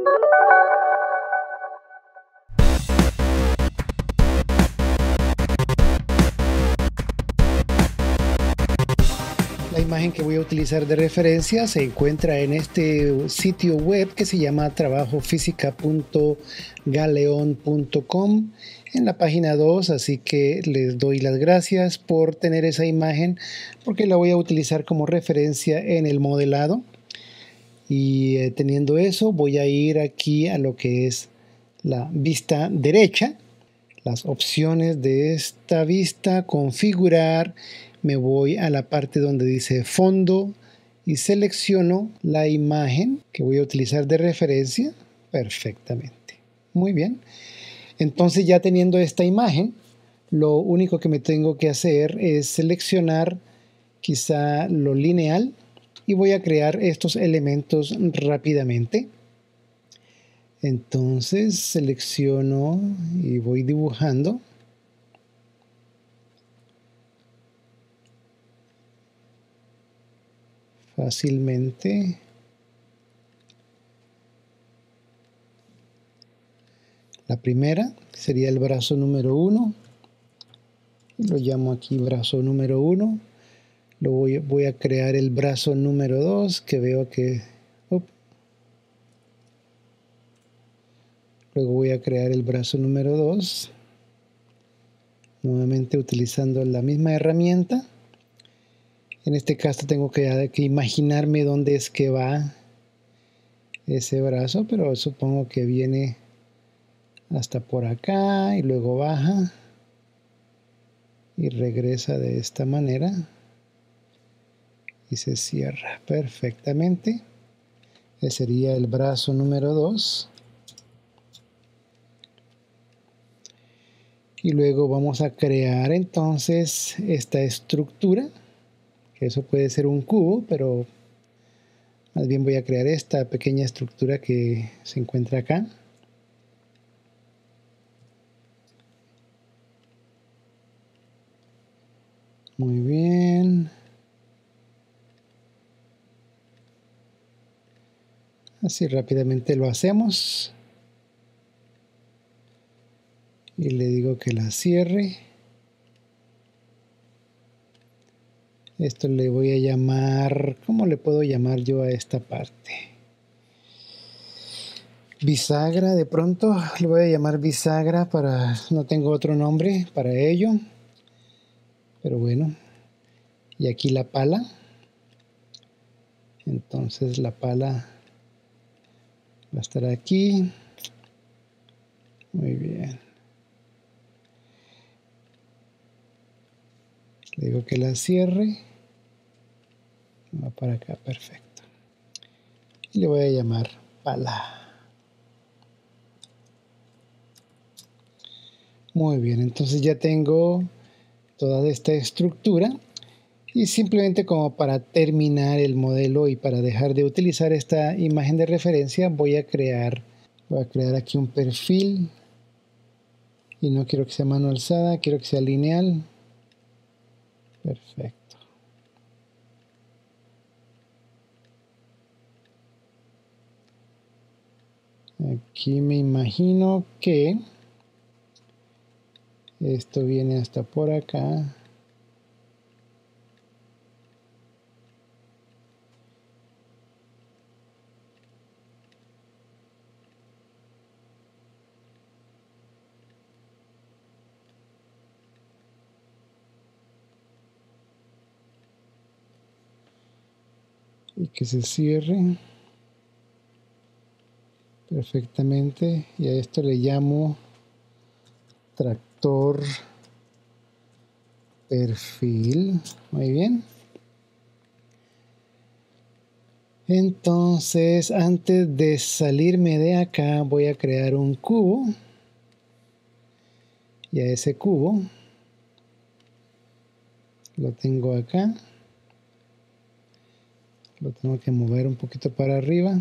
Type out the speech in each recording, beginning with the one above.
La imagen que voy a utilizar de referencia se encuentra en este sitio web que se llama trabajofísica.galeon.com en la página 2, así que les doy las gracias por tener esa imagen porque la voy a utilizar como referencia en el modelado. Y teniendo eso, voy a ir aquí a lo que es la vista derecha, las opciones de esta vista, configurar. Me voy a la parte donde dice fondo y selecciono la imagen que voy a utilizar de referencia perfectamente. Muy bien. Entonces, ya teniendo esta imagen, lo único que me tengo que hacer es seleccionar quizá lo lineal y voy a crear estos elementos rápidamente. Entonces selecciono y voy dibujando. Fácilmente. La primera sería el brazo número 1. Lo llamo aquí brazo número 1. Voy a crear el brazo número 2, que veo que... Luego voy a crear el brazo número 2. Nuevamente utilizando la misma herramienta. En este caso tengo que imaginarme dónde es que va ese brazo, pero supongo que viene hasta por acá y luego baja y regresa de esta manera y se cierra perfectamente. Ese sería el brazo número 2. Y luego vamos a crear entonces esta estructura, que eso puede ser un cubo, pero más bien voy a crear esta pequeña estructura que se encuentra acá. Muy bien. Así rápidamente lo hacemos. Y le digo que la cierre. Esto le voy a llamar, ¿cómo le puedo llamar yo a esta parte? Bisagra, de pronto le voy a llamar bisagra, no tengo otro nombre para ello. Pero bueno, y aquí la pala. Entonces la pala va a estar aquí. Muy bien. Le digo que la cierre. Va para acá, perfecto. Y le voy a llamar pala. Muy bien, entonces ya tengo toda esta estructura. Y simplemente como para terminar el modelo y para dejar de utilizar esta imagen de referencia, voy a crear aquí un perfil. Y no quiero que sea mano alzada, quiero que sea lineal. Perfecto. Aquí me imagino que esto viene hasta por acá. Y que se cierre perfectamente. Y a esto le llamo tractor perfil. Muy bien. Entonces, antes de salirme de acá, voy a crear un cubo. Y a ese cubo lo tengo acá. Lo tengo que mover un poquito para arriba.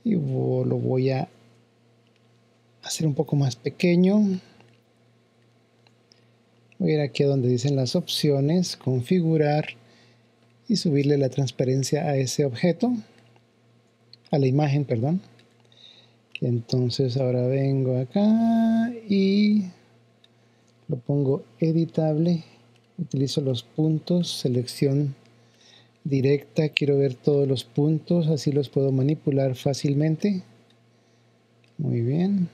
Y lo voy a hacer un poco más pequeño. Voy a ir aquí a donde dicen las opciones, configurar y subirle la transparencia a ese objeto, a la imagen, perdón. Entonces ahora vengo acá y lo pongo editable. Utilizo los puntos, selección directa, quiero ver todos los puntos, así los puedo manipular fácilmente. Muy bien.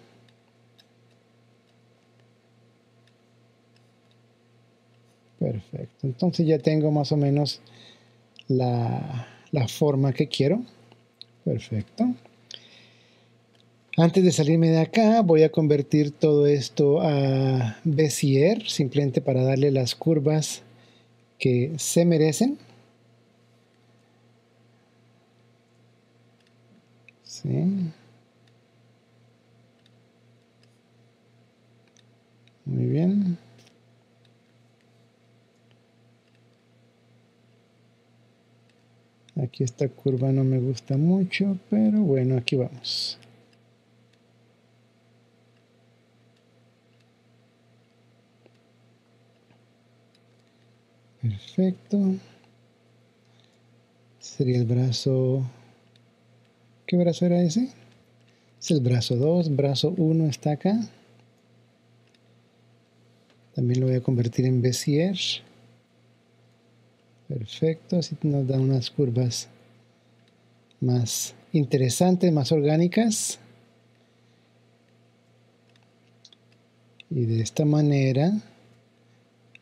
Perfecto. Entonces ya tengo más o menos la forma que quiero. Perfecto. Antes de salirme de acá, voy a convertir todo esto a Bezier, simplemente para darle las curvas que se merecen. Sí. Muy bien. Aquí esta curva no me gusta mucho, pero bueno, aquí vamos. Perfecto. Sería el brazo... ¿Qué brazo era ese? Es el brazo 2, brazo 1 está acá. También lo voy a convertir en Bezier. Perfecto, así nos da unas curvas más interesantes, más orgánicas. Y de esta manera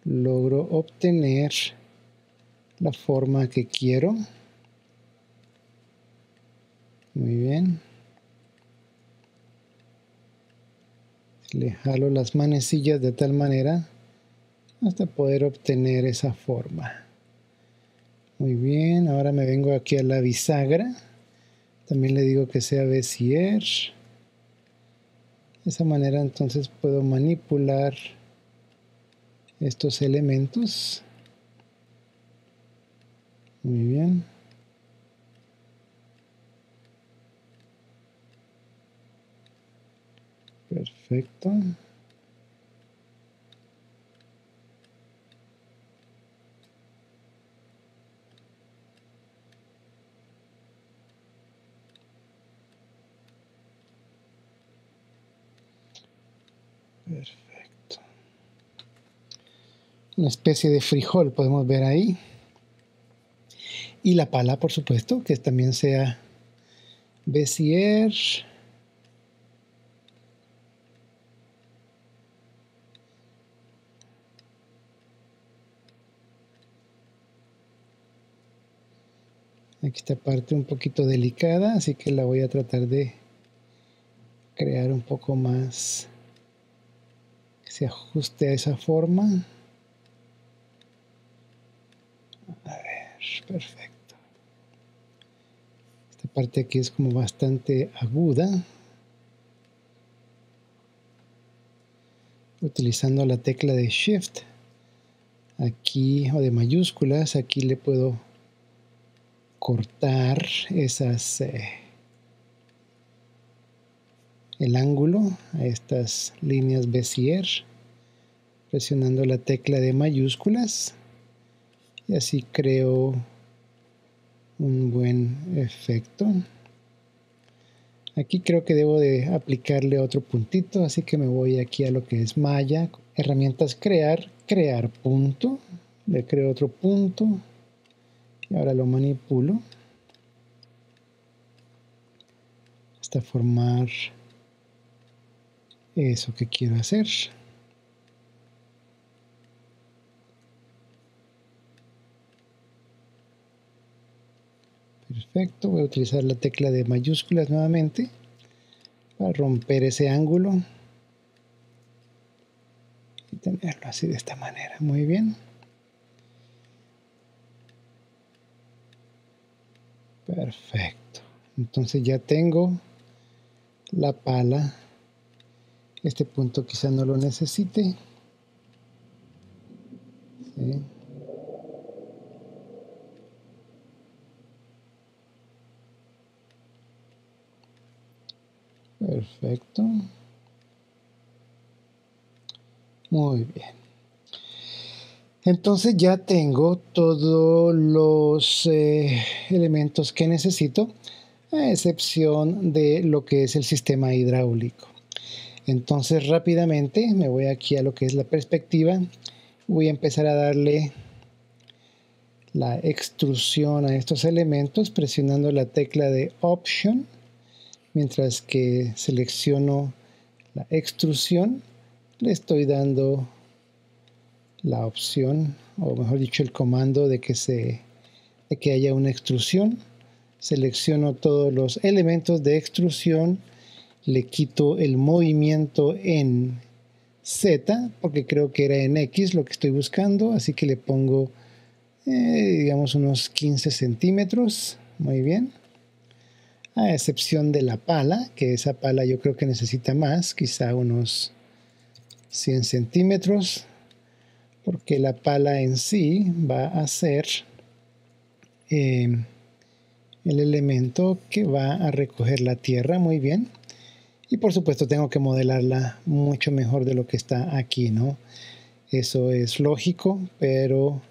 logro obtener la forma que quiero. Muy bien. Le jalo las manecillas de tal manera hasta poder obtener esa forma. Muy bien, ahora me vengo aquí a la bisagra. También le digo que sea Bezier. De esa manera entonces puedo manipular estos elementos. Muy bien. Perfecto. Perfecto. Una especie de frijol podemos ver ahí. Y la pala, por supuesto, que también sea Bezier. Aquí esta parte un poquito delicada, así que la voy a tratar de crear un poco más que se ajuste a esa forma. A ver, perfecto. Esta parte aquí es como bastante aguda. Utilizando la tecla de Shift aquí, o de mayúsculas, aquí le puedo cortar esas el ángulo a estas líneas Bezier presionando la tecla de mayúsculas, y así creo un buen efecto. Aquí creo que debo de aplicarle otro puntito, así que me voy aquí a lo que es Maya, herramientas crear, crear punto, le creo otro punto y ahora lo manipulo hasta formar eso que quiero hacer. Perfecto, voy a utilizar la tecla de mayúsculas nuevamente para romper ese ángulo y tenerlo así de esta manera. Muy bien. Perfecto. Entonces ya tengo la pala. Este punto quizá no lo necesite. ¿Sí? Perfecto. Muy bien. Entonces ya tengo todos los elementos que necesito. a excepción de lo que es el sistema hidráulico. Entonces rápidamente me voy aquí a lo que es la perspectiva. Voy a empezar a darle la extrusión a estos elementos presionando la tecla de Option, mientras que selecciono la extrusión le estoy dando la opción, o mejor dicho el comando de que haya una extrusión. Selecciono todos los elementos de extrusión, le quito el movimiento en Z porque creo que era en X lo que estoy buscando, así que le pongo digamos unos 15 centímetros, muy bien, a excepción de la pala, que esa pala yo creo que necesita más, quizá unos 100 centímetros, porque la pala en sí va a ser el elemento que va a recoger la tierra, muy bien. Y por supuesto tengo que modelarla mucho mejor de lo que está aquí, ¿no? Eso es lógico, pero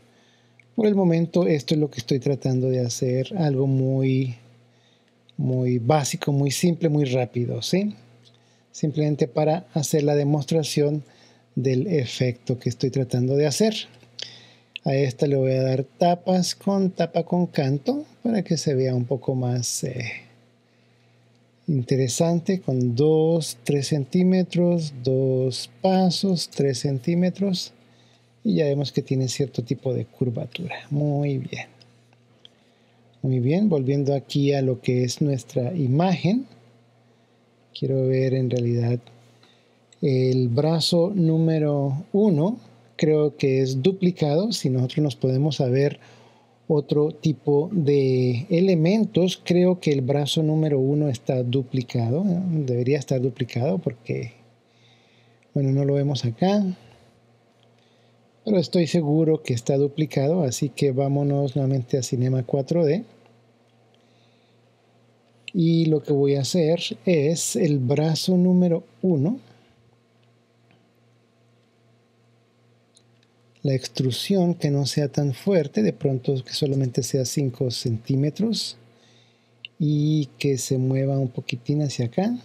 por el momento esto es lo que estoy tratando de hacer, algo muy básico, muy simple, muy rápido, ¿sí? Simplemente para hacer la demostración del efecto que estoy tratando de hacer. A esta le voy a dar tapa con canto para que se vea un poco más interesante, con 3 centímetros, 2 pasos, 3 centímetros, y ya vemos que tiene cierto tipo de curvatura. Muy bien. Muy bien, volviendo aquí a lo que es nuestra imagen, quiero ver en realidad el brazo número 1, creo que es duplicado. Si nosotros nos podemos saber otro tipo de elementos, creo que el brazo número 1 está duplicado, debería estar duplicado porque, bueno, no lo vemos acá, pero estoy seguro que está duplicado, así que vámonos nuevamente a Cinema 4D. Y lo que voy a hacer es el brazo número 1, la extrusión que no sea tan fuerte, de pronto que solamente sea 5 centímetros y que se mueva un poquitín hacia acá.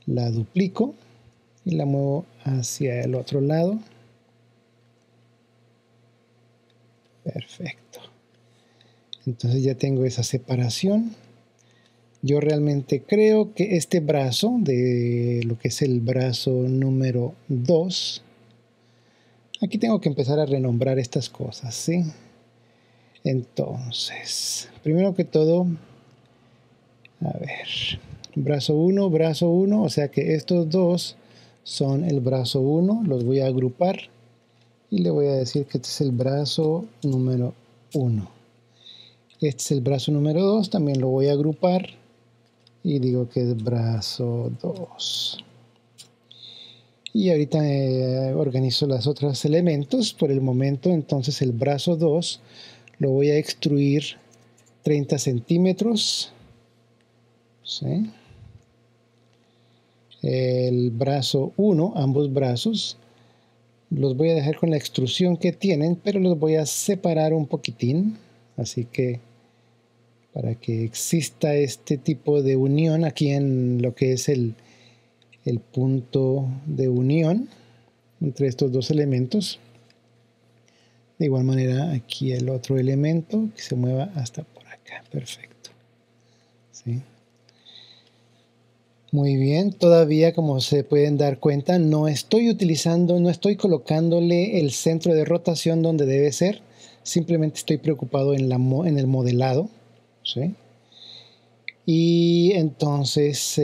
La duplico y la muevo hacia el otro lado. Perfecto. Entonces ya tengo esa separación. Yo realmente creo que este brazo, de lo que es el brazo número 2, aquí tengo que empezar a renombrar estas cosas, ¿sí? Entonces, primero que todo, a ver, brazo 1, o sea que estos dos son el brazo 1, los voy a agrupar y le voy a decir que este es el brazo número 1. Este es el brazo número 2, también lo voy a agrupar y digo que es brazo 2. Y ahorita organizo los otros elementos por el momento. Entonces el brazo 2 lo voy a extruir 30 centímetros. ¿Sí? El brazo 1, ambos brazos, los voy a dejar con la extrusión que tienen, pero los voy a separar un poquitín. Así que para que exista este tipo de unión aquí en lo que es el punto de unión entre estos dos elementos. De igual manera aquí el otro elemento que se mueva hasta por acá. Perfecto. ¿Sí? Muy bien, todavía como se pueden dar cuenta no estoy colocándole el centro de rotación donde debe ser. Simplemente estoy preocupado en el modelado. ¿Sí? Y entonces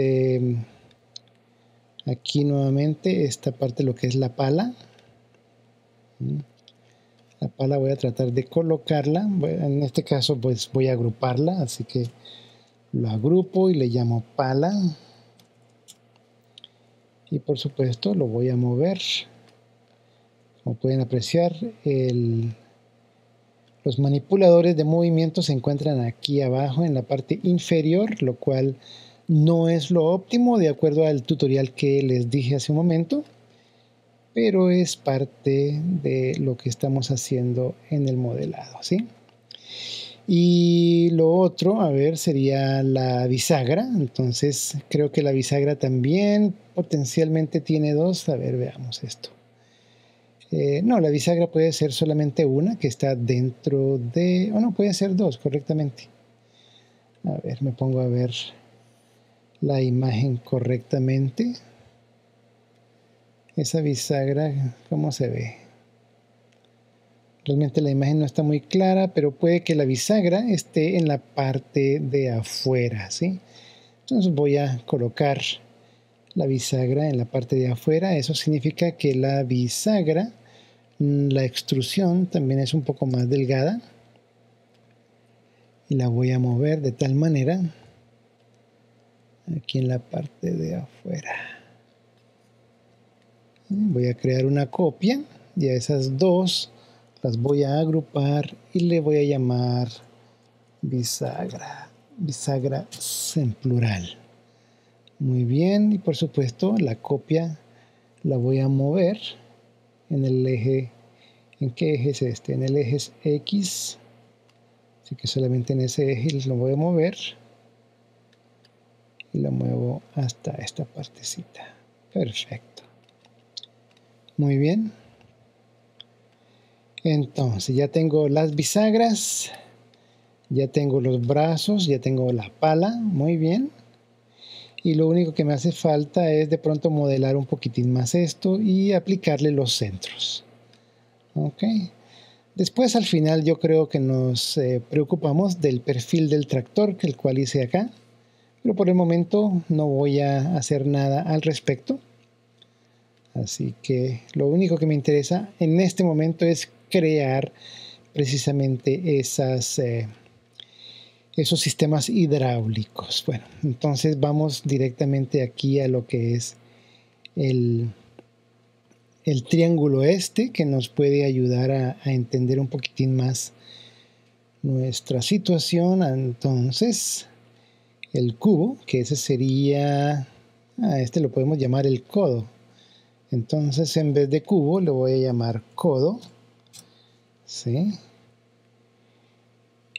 aquí nuevamente esta parte, lo que es la pala. La pala voy a tratar de colocarla. En este caso pues voy a agruparla, así que lo agrupo y le llamo pala. Y por supuesto lo voy a mover. Como pueden apreciar, los manipuladores de movimiento se encuentran aquí abajo en la parte inferior, lo cual no es lo óptimo de acuerdo al tutorial que les dije hace un momento, pero es parte de lo que estamos haciendo en el modelado, ¿sí? Y lo otro, a ver, sería la bisagra. Entonces creo que la bisagra también potencialmente tiene dos. A ver, veamos esto. No, la bisagra puede ser solamente una que está dentro de... O no, puede ser dos correctamente. A ver, me pongo a ver la imagen correctamente. Esa bisagra, ¿cómo se ve? Realmente la imagen no está muy clara, pero puede que la bisagra esté en la parte de afuera, ¿sí? Entonces voy a colocar la bisagra en la parte de afuera. Eso significa que la bisagra, la extrusión también es un poco más delgada. Y la voy a mover de tal manera aquí en la parte de afuera. Voy a crear una copia y a esas dos las voy a agrupar y le voy a llamar bisagra. Bisagra en plural. Muy bien, y por supuesto la copia la voy a mover en el eje. ¿En qué eje es este? En el eje es X. Así que solamente en ese eje lo voy a mover. Y la muevo hasta esta partecita. Perfecto. Muy bien. Entonces ya tengo las bisagras, ya tengo los brazos, ya tengo la pala. Muy bien. Y lo único que me hace falta es de pronto modelar un poquitín más esto y aplicarle los centros. Ok. Después al final yo creo que nos preocupamos del perfil del tractor, que el cual hice acá. Pero por el momento no voy a hacer nada al respecto. Así que lo único que me interesa en este momento es crear precisamente esos sistemas hidráulicos. Bueno, entonces vamos directamente aquí a lo que es el triángulo este, que nos puede ayudar a entender un poquitín más nuestra situación. Entonces, el cubo, que ese sería, este lo podemos llamar el codo. Entonces, en vez de cubo, lo voy a llamar codo. ¿Sí?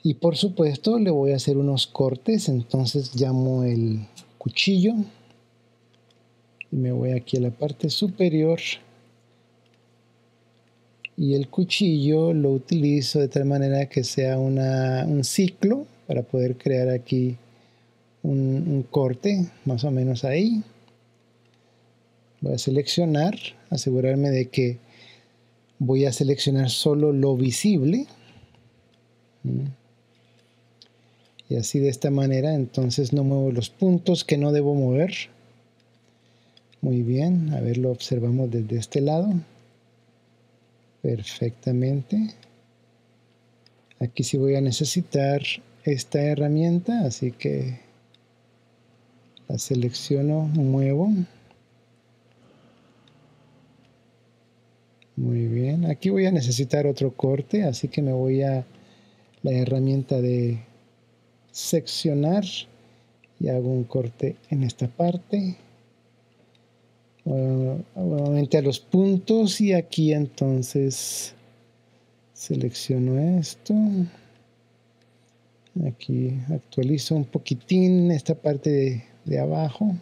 Y por supuesto, le voy a hacer unos cortes. Entonces, llamo el cuchillo. Y me voy aquí a la parte superior. Y el cuchillo lo utilizo de tal manera que sea un ciclo para poder crear aquí un corte, más o menos ahí. Voy a seleccionar, asegurarme de que voy a seleccionar solo lo visible. Y así de esta manera, entonces no muevo los puntos que no debo mover. Muy bien, a ver, lo observamos desde este lado. Perfectamente. Aquí sí voy a necesitar esta herramienta, así que la selecciono, muevo. Muy bien, aquí voy a necesitar otro corte, así que me voy a la herramienta de seccionar y hago un corte en esta parte. Nuevamente a los puntos y aquí entonces selecciono esto. Aquí actualizo un poquitín esta parte de abajo.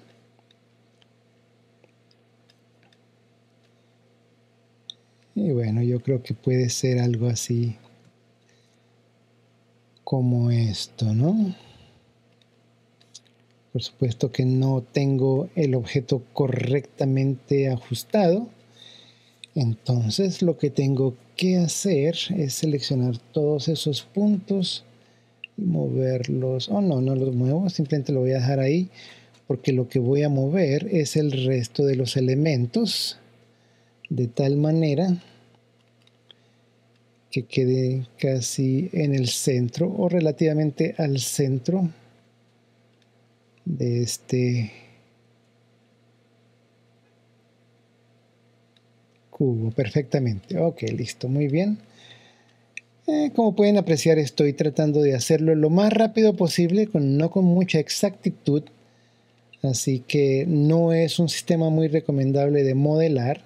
Y bueno, yo creo que puede ser algo así como esto, ¿no? Por supuesto que no tengo el objeto correctamente ajustado. Entonces lo que tengo que hacer es seleccionar todos esos puntos y moverlos. Oh, no, no los muevo, simplemente lo voy a dejar ahí porque lo que voy a mover es el resto de los elementos de tal manera que quede casi en el centro o relativamente al centro de este cubo. Perfectamente. Ok, listo, muy bien. Como pueden apreciar, estoy tratando de hacerlo lo más rápido posible, no con mucha exactitud. Así que no es un sistema muy recomendable de modelar,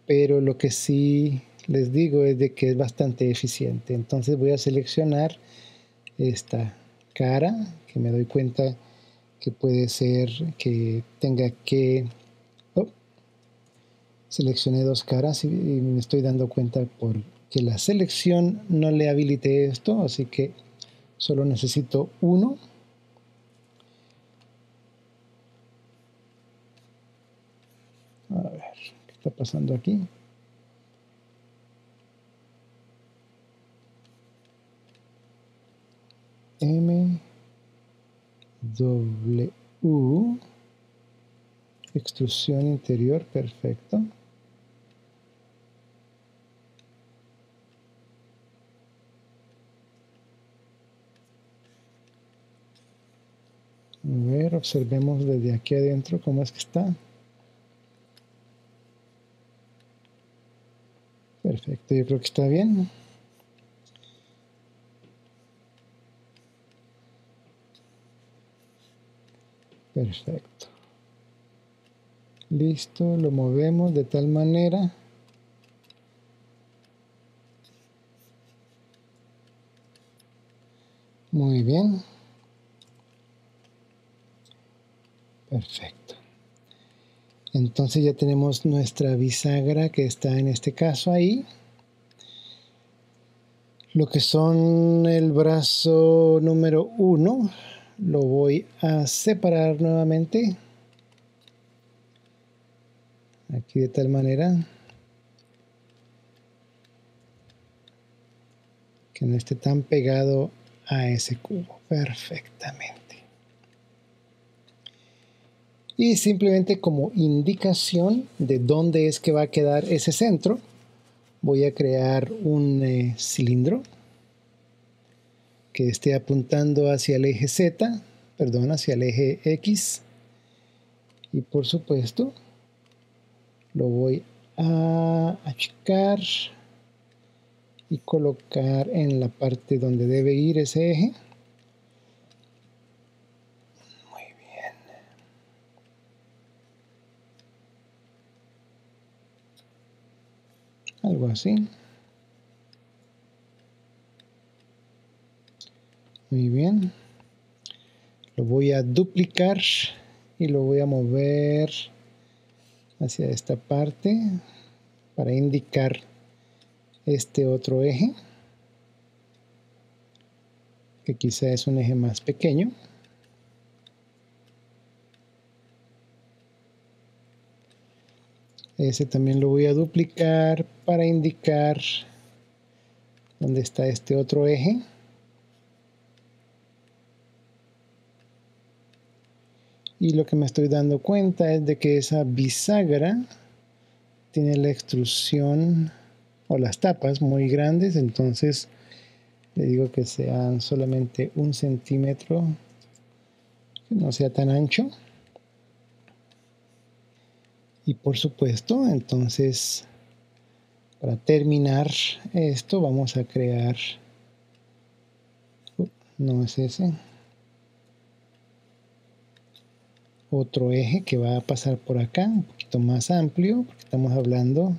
pero lo que sí les digo es de que es bastante eficiente. Entonces voy a seleccionar esta cara, que me doy cuenta que puede ser que tenga que... Oh, seleccioné dos caras y me estoy dando cuenta porque la selección no le habilité esto, así que solo necesito uno. A ver, ¿qué está pasando aquí? M, W, extrusión interior, perfecto. A ver, observemos desde aquí adentro cómo es que está. Perfecto, yo creo que está bien. Perfecto. Listo, lo movemos de tal manera. Muy bien. Perfecto. Entonces ya tenemos nuestra bisagra que está en este caso ahí. Lo que son el brazo número 1 lo voy a separar nuevamente. Aquí de tal manera que no esté tan pegado a ese cubo. Perfectamente. Y simplemente como indicación de dónde es que va a quedar ese centro, voy a crear un cilindro que esté apuntando hacia el eje Z, perdón, hacia el eje X. Y por supuesto, lo voy a achicar y colocar en la parte donde debe ir ese eje. Muy bien. Algo así. Muy bien. Lo voy a duplicar y lo voy a mover hacia esta parte para indicar este otro eje, que quizá es un eje más pequeño. Ese también lo voy a duplicar para indicar dónde está este otro eje. Y lo que me estoy dando cuenta es de que esa bisagra tiene la extrusión o las tapas muy grandes, entonces le digo que sean solamente 1 centímetro, que no sea tan ancho. Y por supuesto, entonces, para terminar esto vamos a crear, no es ese, otro eje que va a pasar por acá, un poquito más amplio, porque estamos hablando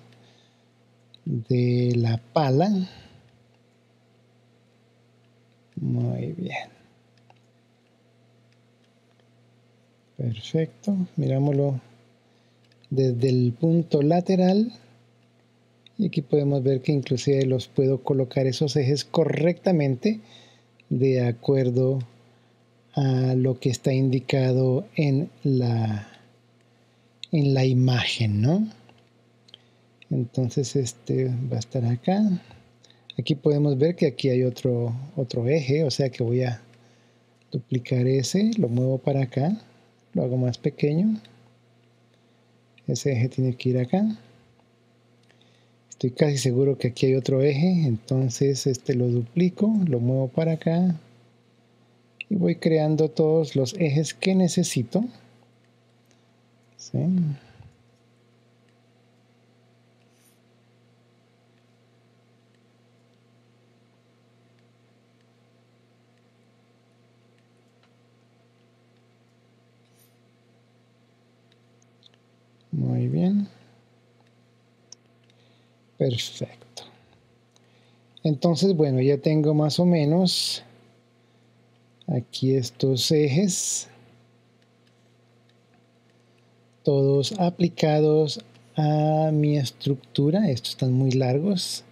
de la pala. Muy bien. Perfecto. Mirámoslo desde el punto lateral. Y aquí podemos ver que inclusive los puedo colocar esos ejes correctamente de acuerdo a lo que está indicado en la imagen, ¿no? Entonces este va a estar acá. Aquí podemos ver que aquí hay otro eje, o sea que voy a duplicar ese, lo muevo para acá, lo hago más pequeño. Ese eje tiene que ir acá. Estoy casi seguro que aquí hay otro eje, entonces este lo duplico, lo muevo para acá y voy creando todos los ejes que necesito. ¿Sí? Muy bien. Perfecto. Entonces, bueno, ya tengo más o menos aquí estos ejes, todos aplicados a mi estructura. Estos están muy largos,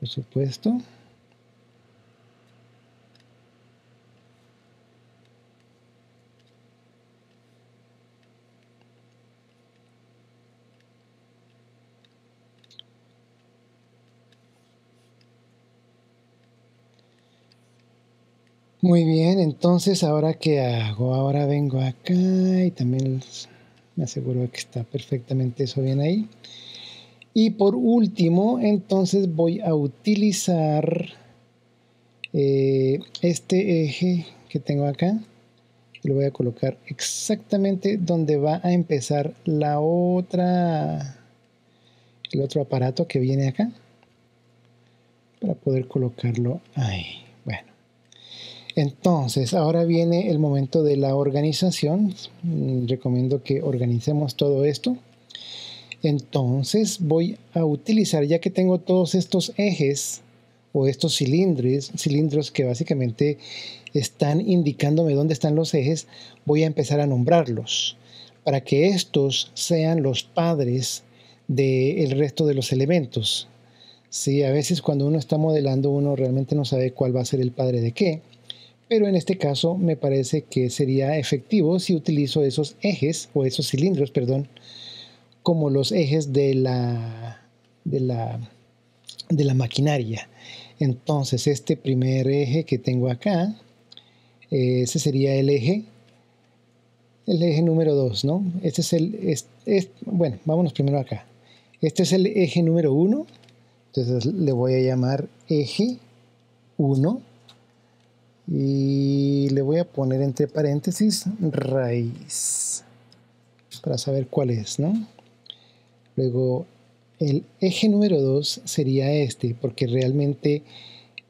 por supuesto. Muy bien, entonces, ¿ahora qué hago? Ahora vengo acá y también me aseguro de que está perfectamente eso bien ahí. Y por último, entonces voy a utilizar este eje que tengo acá. Lo voy a colocar exactamente donde va a empezar el otro aparato que viene acá, para poder colocarlo ahí. Bueno. Entonces, ahora viene el momento de la organización. Recomiendo que organicemos todo esto. Entonces, voy a utilizar, ya que tengo todos estos ejes o estos cilindros que básicamente están indicándome dónde están los ejes, voy a empezar a nombrarlos para que estos sean los padres del resto de los elementos. Sí, a veces cuando uno está modelando, uno realmente no sabe cuál va a ser el padre de qué. Pero en este caso me parece que sería efectivo si utilizo esos ejes, o esos cilindros, perdón, como los ejes de la maquinaria. Entonces este primer eje que tengo acá, ese sería el eje número 2, ¿no? Este es bueno, vámonos primero acá. Este es el eje número 1, entonces le voy a llamar eje 1. Y le voy a poner entre paréntesis raíz para saber cuál es, ¿no? Luego el eje número 2 sería este, porque realmente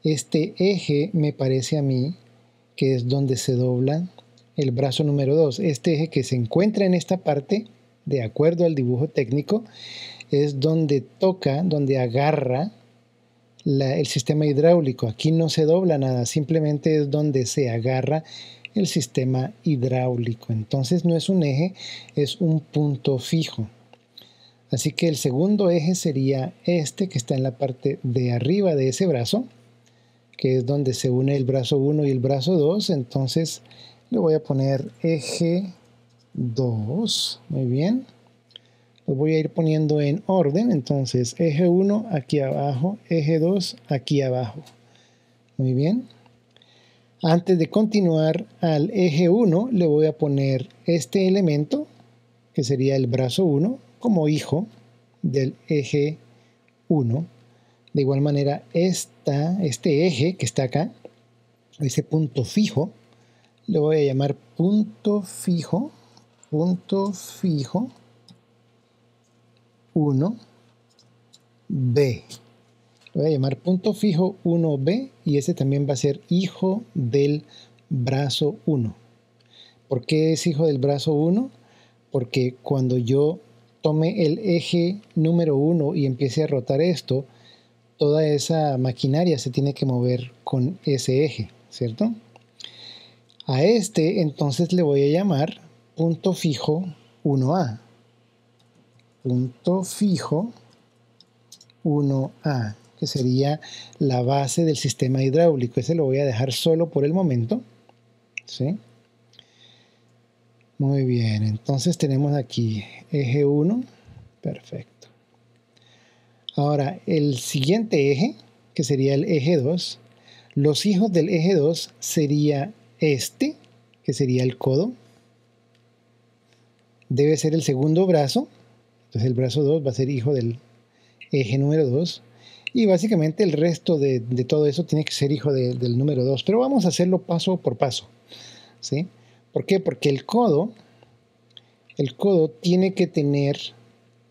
este eje me parece a mí que es donde se dobla el brazo número 2. Este eje que se encuentra en esta parte, de acuerdo al dibujo técnico, es donde toca, donde agarra el sistema hidráulico. Aquí no se dobla nada, simplemente es donde se agarra el sistema hidráulico. Entonces no es un eje, es un punto fijo. Así que el segundo eje sería este que está en la parte de arriba de ese brazo, que es donde se une el brazo 1 y el brazo 2. Entonces le voy a poner eje 2. Muy bien. Los voy a ir poniendo en orden. Entonces eje 1 aquí abajo, eje 2 aquí abajo. Muy bien. Antes de continuar al eje 1 le voy a poner este elemento que sería el brazo 1 como hijo del eje 1. De igual manera este eje que está acá, ese punto fijo, le voy a llamar punto fijo 1B. Lo voy a llamar punto fijo 1B y ese también va a ser hijo del brazo 1. ¿Por qué es hijo del brazo 1? Porque cuando yo tome el eje número 1 y empiece a rotar esto, toda esa maquinaria se tiene que mover con ese eje, ¿cierto? A este entonces le voy a llamar punto fijo 1A. Punto fijo 1A, que sería la base del sistema hidráulico. Ese lo voy a dejar solo por el momento, ¿sí? Muy bien, entonces tenemos aquí eje 1, perfecto. Ahora, el siguiente eje, que sería el eje 2, los hijos del eje 2 sería este, que sería el codo. Debe ser el segundo brazo, entonces el brazo 2 va a ser hijo del eje número 2. Y básicamente el resto de todo eso tiene que ser hijo del número 2. Pero vamos a hacerlo paso por paso, ¿sí? ¿Por qué? Porque el codo tiene que tener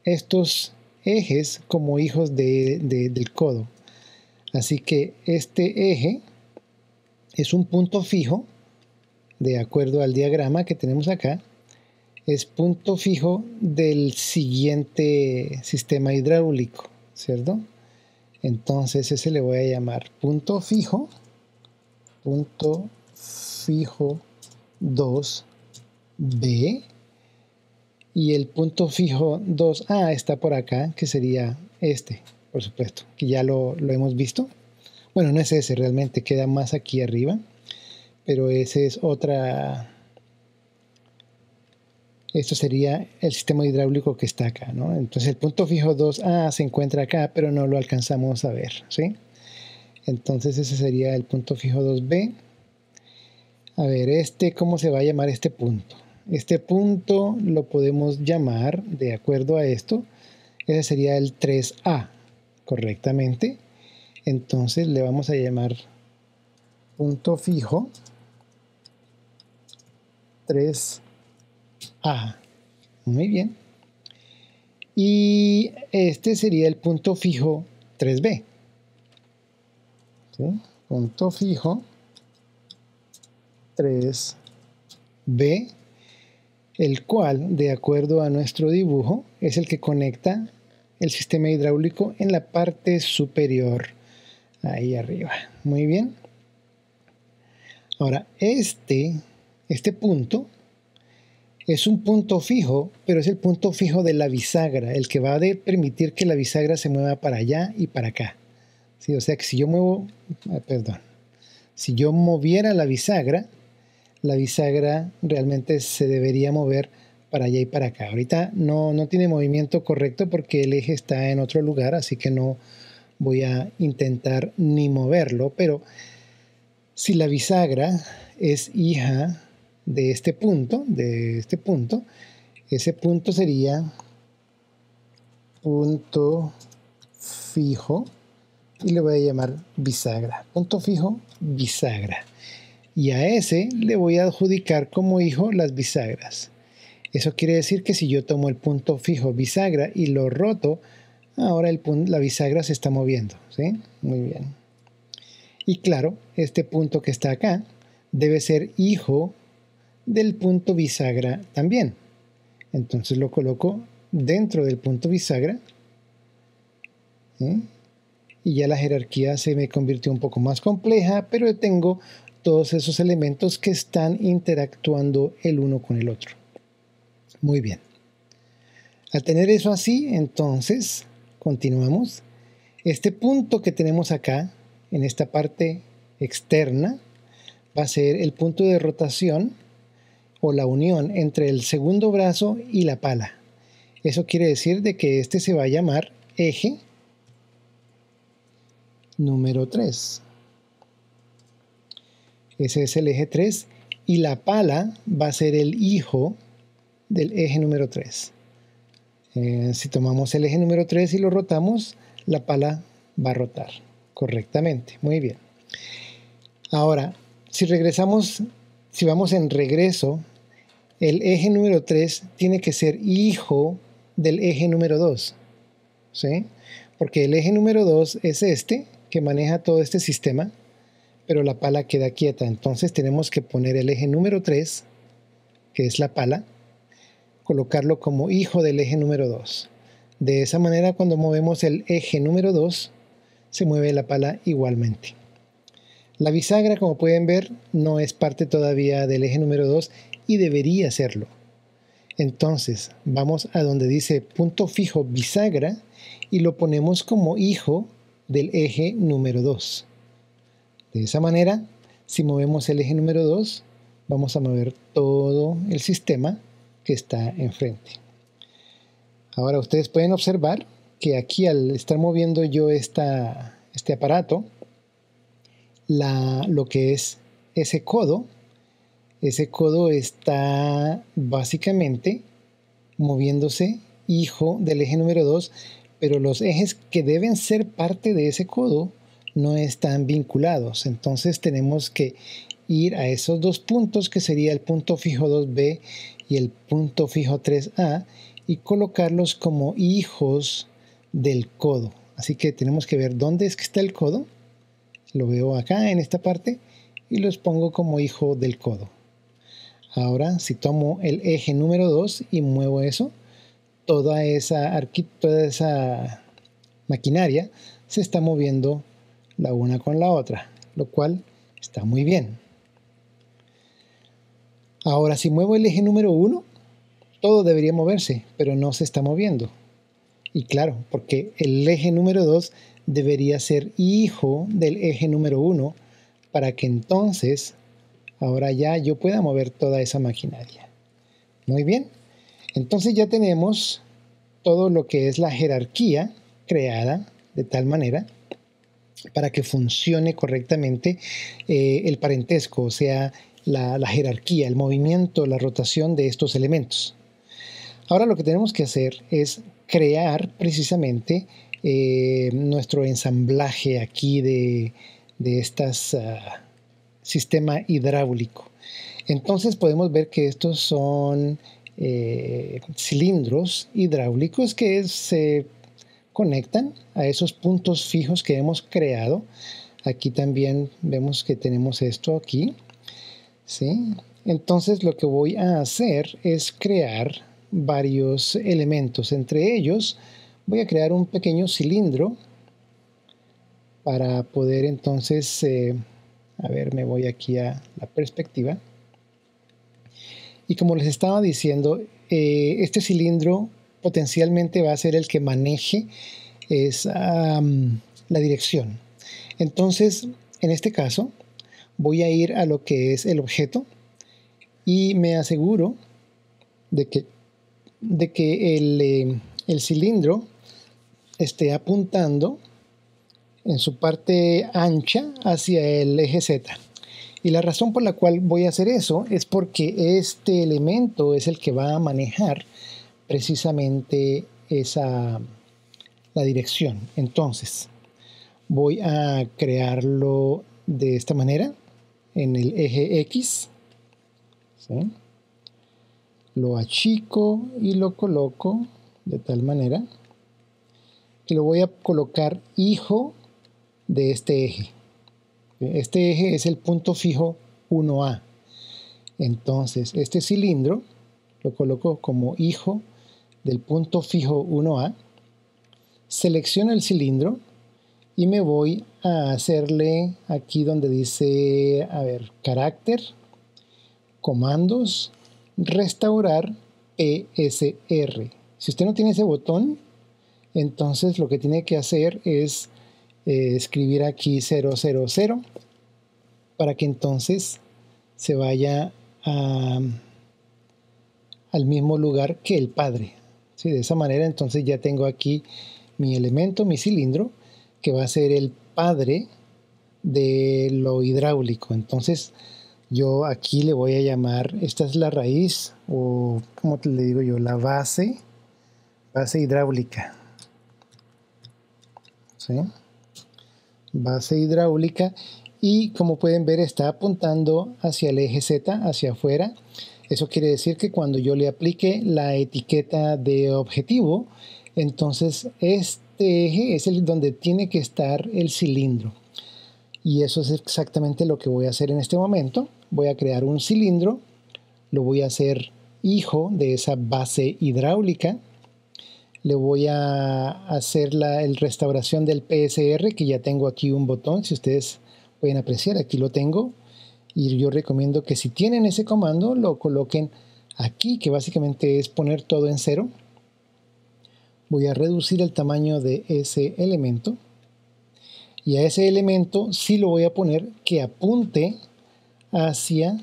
estos ejes como hijos del codo. Así que este eje es un punto fijo, de acuerdo al diagrama que tenemos acá, es punto fijo del siguiente sistema hidráulico, ¿cierto? Entonces ese le voy a llamar punto fijo fijo 2B y el punto fijo 2A está por acá, que sería este, por supuesto, que ya lo hemos visto. Bueno, no es ese realmente, queda más aquí arriba, pero ese es otra. Esto sería el sistema hidráulico que está acá, ¿no? Entonces el punto fijo 2A se encuentra acá, pero no lo alcanzamos a ver, ¿sí? Entonces ese sería el punto fijo 2B. A ver, ¿cómo se va a llamar este punto? Este punto lo podemos llamar, de acuerdo a esto, ese sería el 3A, correctamente. Entonces le vamos a llamar punto fijo 3A. Muy bien. Y este sería el punto fijo 3B. ¿Sí? Punto fijo 3B, el cual, de acuerdo a nuestro dibujo, es el que conecta el sistema hidráulico en la parte superior, ahí arriba. Muy bien. Ahora, este punto es un punto fijo, pero es el punto fijo de la bisagra, el que va a permitir que la bisagra se mueva para allá y para acá. ¿Sí? O sea que si yo si yo moviera la bisagra realmente se debería mover para allá y para acá. Ahorita no tiene movimiento correcto porque el eje está en otro lugar, así que no voy a intentar ni moverlo, pero si la bisagra es hija de este punto, ese punto sería punto fijo y le voy a llamar bisagra. Punto fijo, bisagra. Y a ese le voy a adjudicar como hijo las bisagras. Eso quiere decir que si yo tomo el punto fijo bisagra y lo roto, ahora la bisagra se está moviendo, ¿sí? Muy bien. Y claro, este punto que está acá debe ser hijo del punto bisagra también. Entonces lo coloco dentro del punto bisagra, ¿sí? Y ya la jerarquía se me convirtió un poco más compleja, pero tengo todos esos elementos que están interactuando el uno con el otro. Muy bien. Al tener eso así, entonces, continuamos. Este punto que tenemos acá, en esta parte externa, va a ser el punto de rotación o la unión entre el segundo brazo y la pala. Eso quiere decir de que este se va a llamar eje número 3. Ese es el eje 3 y la pala va a ser el hijo del eje número 3. Si tomamos el eje número 3 y lo rotamos, la pala va a rotar correctamente. Muy bien. Ahora, si vamos en regreso, el eje número 3 tiene que ser hijo del eje número 2. ¿Sí? Porque el eje número 2 es este, que maneja todo este sistema, pero la pala queda quieta. Entonces tenemos que poner el eje número 3, que es la pala, colocarlo como hijo del eje número 2. De esa manera, cuando movemos el eje número 2, se mueve la pala igualmente. La bisagra, como pueden ver, no es parte todavía del eje número 2 y debería serlo. Entonces, vamos a donde dice punto fijo bisagra y lo ponemos como hijo del eje número 2. De esa manera, si movemos el eje número 2, vamos a mover todo el sistema que está enfrente. Ahora ustedes pueden observar que aquí al estar moviendo yo este aparato, lo que es ese codo está básicamente moviéndose hijo del eje número 2, pero los ejes que deben ser parte de ese codo no están vinculados. Entonces tenemos que ir a esos dos puntos, que sería el punto fijo 2B y el punto fijo 3A, y colocarlos como hijos del codo. Así que tenemos que ver dónde es que está el codo. Lo veo acá en esta parte y los pongo como hijo del codo. Ahora, si tomo el eje número 2 y muevo eso, toda esa maquinaria se está moviendo la una con la otra, lo cual está muy bien. Ahora, si muevo el eje número 1, todo debería moverse, pero no se está moviendo. Y claro, porque el eje número 2 debería ser hijo del eje número 1 para que entonces, ahora ya yo pueda mover toda esa maquinaria. Muy bien, entonces ya tenemos todo lo que es la jerarquía creada de tal manera para que funcione correctamente el parentesco, o sea, la jerarquía, el movimiento, la rotación de estos elementos. Ahora lo que tenemos que hacer es crear precisamente nuestro ensamblaje aquí de estas sistema hidráulico. Entonces podemos ver que estos son cilindros hidráulicos que se conectan a esos puntos fijos que hemos creado. Aquí también vemos que tenemos esto aquí, ¿sí? Entonces lo que voy a hacer es crear varios elementos. Entre ellos voy a crear un pequeño cilindro para poder entonces, a ver, me voy aquí a la perspectiva. Y como les estaba diciendo, este cilindro potencialmente va a ser el que maneje la dirección. Entonces, en este caso, voy a ir a lo que es el objeto y me aseguro de que el cilindro esté apuntando en su parte ancha hacia el eje Z. Y la razón por la cual voy a hacer eso es porque este elemento es el que va a manejar precisamente la dirección. Entonces, voy a crearlo de esta manera en el eje X, ¿sí? Lo achico y lo coloco de tal manera que lo voy a colocar hijo de este eje. Este eje es el punto fijo 1A. Entonces, este cilindro lo coloco como hijo del punto fijo 1A. Selecciono el cilindro y me voy a hacerle aquí donde dice, a ver, carácter, comandos, restaurar PSR. Si usted no tiene ese botón, entonces lo que tiene que hacer es escribir aquí 000 para que entonces se vaya al mismo lugar que el padre. ¿Sí? De esa manera entonces ya tengo aquí mi elemento, mi cilindro, que va a ser el padre de lo hidráulico. Entonces yo aquí le voy a llamar, esta es la raíz, o como le digo yo, la base hidráulica. ¿Sí? Base hidráulica, y como pueden ver está apuntando hacia el eje Z, hacia afuera. Eso quiere decir que cuando yo le aplique la etiqueta de objetivo, entonces este eje es el donde tiene que estar el cilindro. Y eso es exactamente lo que voy a hacer en este momento. Voy a crear un cilindro, lo voy a hacer hijo de esa base hidráulica. Le voy a hacer la restauración del PSR, que ya tengo aquí un botón, si ustedes pueden apreciar, aquí lo tengo. Y yo recomiendo que si tienen ese comando, lo coloquen aquí, que básicamente es poner todo en 0. Voy a reducir el tamaño de ese elemento. Y a ese elemento sí lo voy a poner que apunte hacia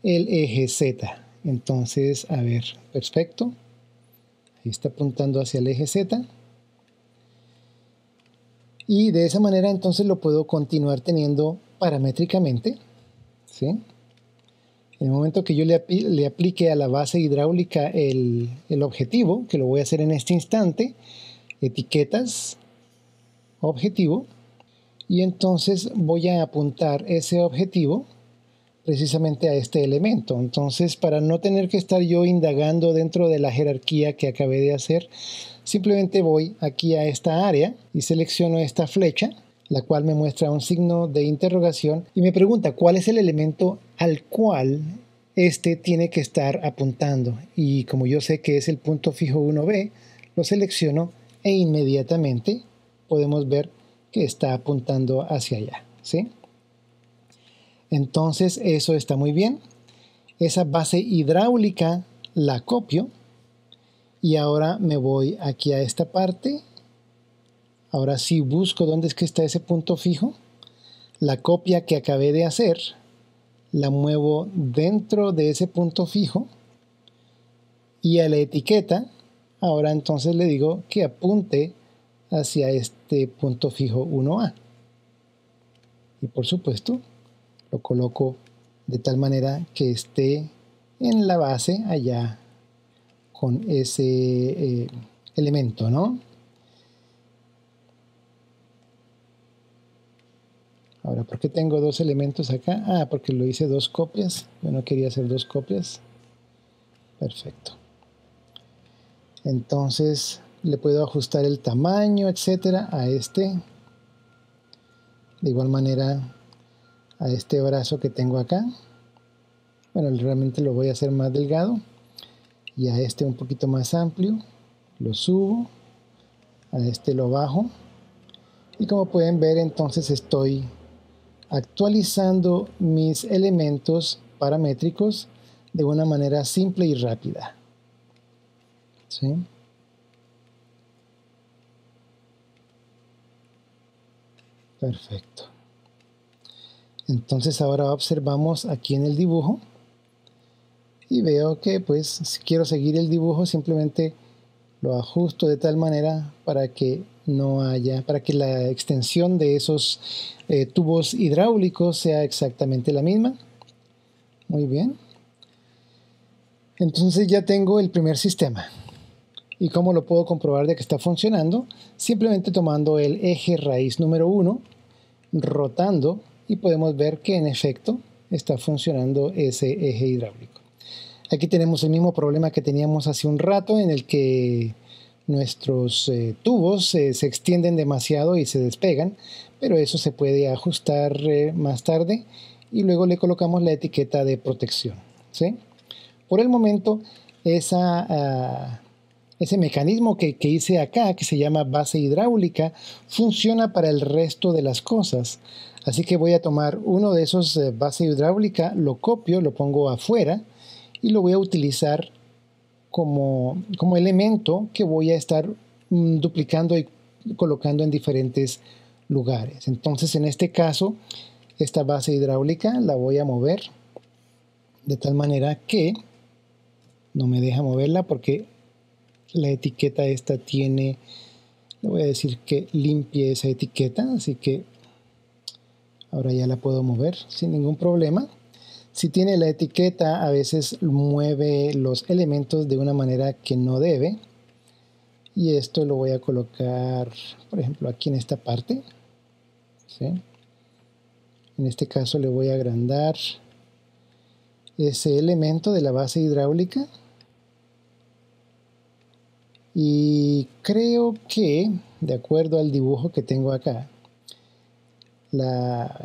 el eje Z. Entonces, a ver, perfecto. Ahí está apuntando hacia el eje Z. Y de esa manera entonces lo puedo continuar teniendo paramétricamente, ¿sí? En el momento que yo le aplique a la base hidráulica el objetivo, que lo voy a hacer en este instante, etiquetas, objetivo, y entonces voy a apuntar ese objetivo precisamente a este elemento. Entonces, para no tener que estar yo indagando dentro de la jerarquía que acabé de hacer, simplemente voy aquí a esta área y selecciono esta flecha, la cual me muestra un signo de interrogación y me pregunta cuál es el elemento al cual este tiene que estar apuntando. Y como yo sé que es el punto fijo 1B, lo selecciono e inmediatamente podemos ver que está apuntando hacia allá, ¿sí? Entonces eso está muy bien. esa base hidráulica la copio y ahora me voy aquí a esta parte. Ahora sí busco dónde es que está ese punto fijo. La copia que acabé de hacer la muevo dentro de ese punto fijo y a la etiqueta ahora entonces le digo que apunte hacia este punto fijo 1A. Y por supuesto lo coloco de tal manera que esté en la base allá con ese elemento, ¿no? Ahora, ¿por qué tengo dos elementos acá? Ah, porque lo hice dos copias. Yo no quería hacer dos copias. Perfecto. Entonces le puedo ajustar el tamaño, etcétera, a este. De igual manera a este brazo que tengo acá. Bueno, realmente lo voy a hacer más delgado. Y a este un poquito más amplio. Lo subo. A este lo bajo. Y como pueden ver, entonces estoy actualizando mis elementos paramétricos de una manera simple y rápida. ¿Sí? Perfecto. Entonces ahora observamos aquí en el dibujo y veo que pues si quiero seguir el dibujo simplemente lo ajusto de tal manera para que no haya, para que la extensión de esos tubos hidráulicos sea exactamente la misma. Muy bien. Entonces ya tengo el primer sistema. ¿Y cómo lo puedo comprobar de que está funcionando? Simplemente tomando el eje raíz número 1, rotando, y podemos ver que en efecto está funcionando ese eje hidráulico. Aquí tenemos el mismo problema que teníamos hace un rato, en el que nuestros tubos se extienden demasiado y se despegan, pero eso se puede ajustar más tarde y luego le colocamos la etiqueta de protección, ¿sí? Por el momento, ese mecanismo que hice acá, que se llama base hidráulica, funciona para el resto de las cosas. Así que voy a tomar uno de esos base hidráulica, lo copio, lo pongo afuera y lo voy a utilizar como elemento que voy a estar duplicando y colocando en diferentes lugares. Entonces, en este caso, esta base hidráulica la voy a mover de tal manera que no me deja moverla porque la etiqueta esta tiene, le voy a decir que limpie esa etiqueta, así que ahora ya la puedo mover sin ningún problema. Si tiene la etiqueta, a veces mueve los elementos de una manera que no debe. Y esto lo voy a colocar, por ejemplo, aquí en esta parte, ¿sí? En este caso le voy a agrandar ese elemento de la base hidráulica. Y creo que, de acuerdo al dibujo que tengo acá,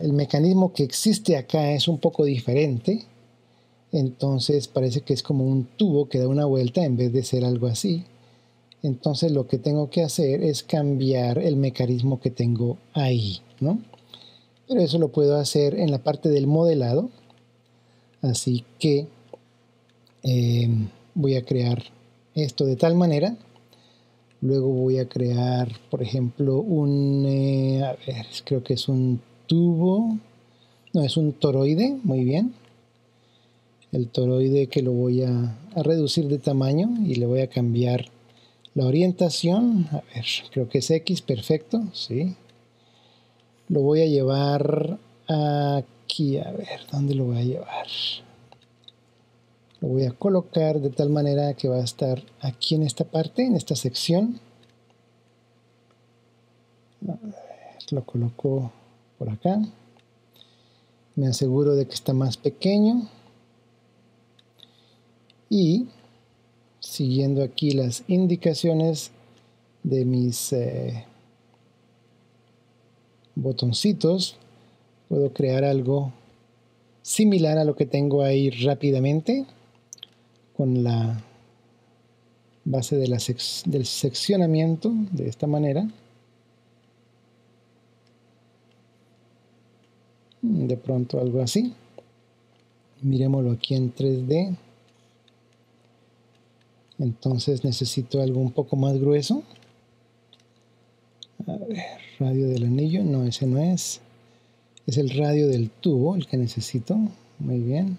el mecanismo que existe acá es un poco diferente. Entonces parece que es como un tubo que da una vuelta en vez de ser algo así. Entonces lo que tengo que hacer es cambiar el mecanismo que tengo ahí, ¿no? Pero eso lo puedo hacer en la parte del modelado. Así que voy a crear esto de tal manera. Luego voy a crear, por ejemplo, a ver, creo que es un tubo. No, es un toroide, muy bien. El toroide que lo voy a reducir de tamaño y le voy a cambiar la orientación. A ver, creo que es X, perfecto, sí. Lo voy a llevar aquí, a ver, ¿dónde lo voy a llevar? Lo voy a colocar de tal manera que va a estar aquí en esta parte, en esta sección. A ver, lo coloco por acá. Me aseguro de que está más pequeño. Y siguiendo aquí las indicaciones de mis botoncitos, puedo crear algo similar a lo que tengo ahí rápidamente con la base de del seccionamiento de esta manera. De pronto algo así. Miremoslo aquí en 3D. Entonces necesito algo un poco más grueso. A ver, radio del anillo, no, ese no es. Es el radio del tubo el que necesito. Muy bien.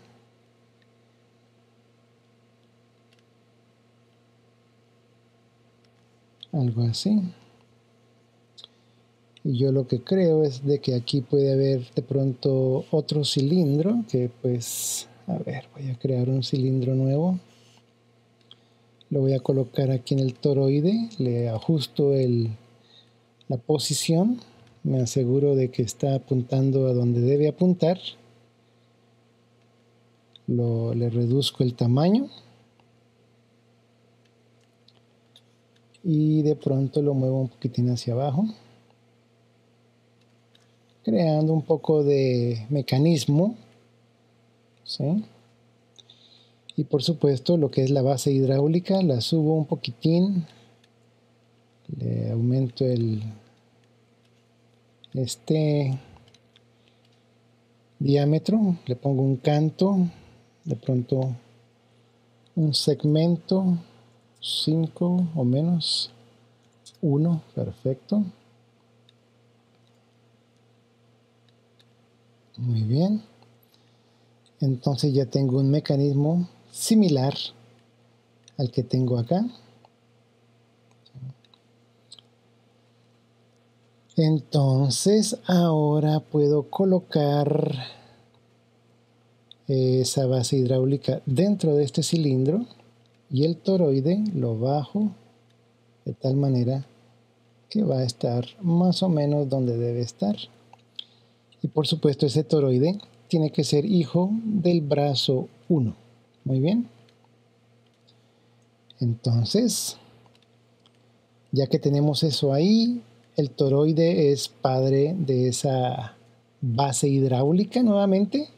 Algo así. Y yo lo que creo es de que aquí puede haber de pronto otro cilindro que pues, a ver, voy a crear un cilindro nuevo. Lo voy a colocar aquí en el toroide, le ajusto la posición, me aseguro de que está apuntando a donde debe apuntar. Le reduzco el tamaño. Y de pronto lo muevo un poquitín hacia abajo, creando un poco de mecanismo, ¿sí? Y por supuesto lo que es la base hidráulica la subo un poquitín, le aumento este diámetro, le pongo un canto, de pronto un segmento 5 o menos 1, perfecto. Muy bien. Entonces ya tengo un mecanismo similar al que tengo acá. Entonces ahora puedo colocar esa base hidráulica dentro de este cilindro y el toroide lo bajo de tal manera que va a estar más o menos donde debe estar. Y por supuesto ese toroide tiene que ser hijo del brazo 1. Muy bien. Entonces, ya que tenemos eso ahí, el toroide es padre de esa base hidráulica nuevamente.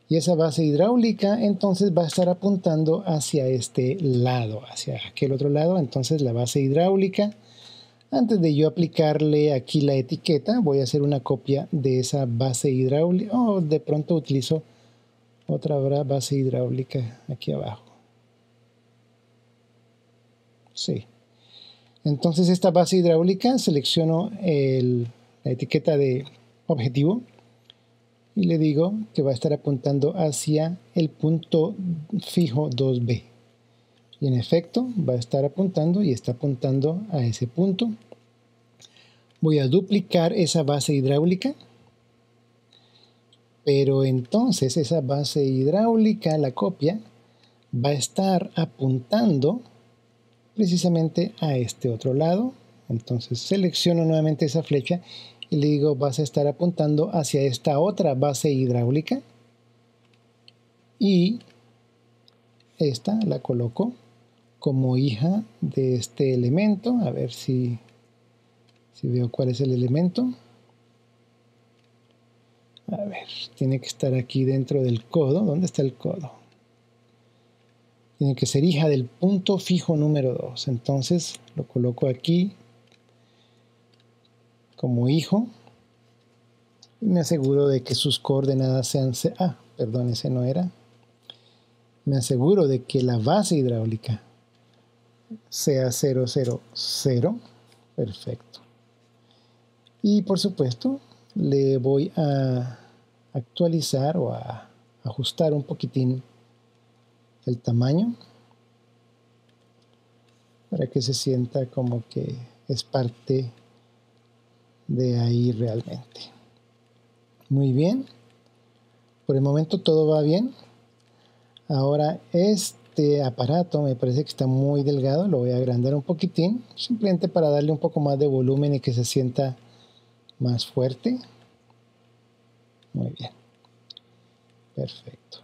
Y esa base hidráulica entonces va a estar apuntando hacia este lado, hacia aquel otro lado. Entonces la base hidráulica, antes de yo aplicarle aquí la etiqueta, voy a hacer una copia de esa base hidráulica. O de pronto utilizo otra base hidráulica aquí abajo. Sí. Entonces esta base hidráulica, selecciono la etiqueta de objetivo y le digo que va a estar apuntando hacia el punto fijo 2B. Y en efecto va a estar apuntando y está apuntando a ese punto. Voy a duplicar esa base hidráulica, pero entonces esa base hidráulica, la copia, va a estar apuntando precisamente a este otro lado. Entonces selecciono nuevamente esa flecha y le digo vas a estar apuntando hacia esta otra base hidráulica y esta la coloco como hija de este elemento. A ver si veo cuál es el elemento. A ver, tiene que estar aquí dentro del codo. ¿Dónde está el codo? Tiene que ser hija del punto fijo número 2. Entonces lo coloco aquí como hijo y me aseguro de que sus coordenadas sean... perdón, ese no era. Me aseguro de que la base hidráulica sea 0, 0, 0. Perfecto. Y por supuesto le voy a actualizar o a ajustar un poquitín el tamaño para que se sienta como que es parte de ahí realmente. Muy bien. Por el momento todo va bien. Ahora este aparato me parece que está muy delgado. Lo voy a agrandar un poquitín, simplemente para darle un poco más de volumen y que se sienta más fuerte. Muy bien. Perfecto.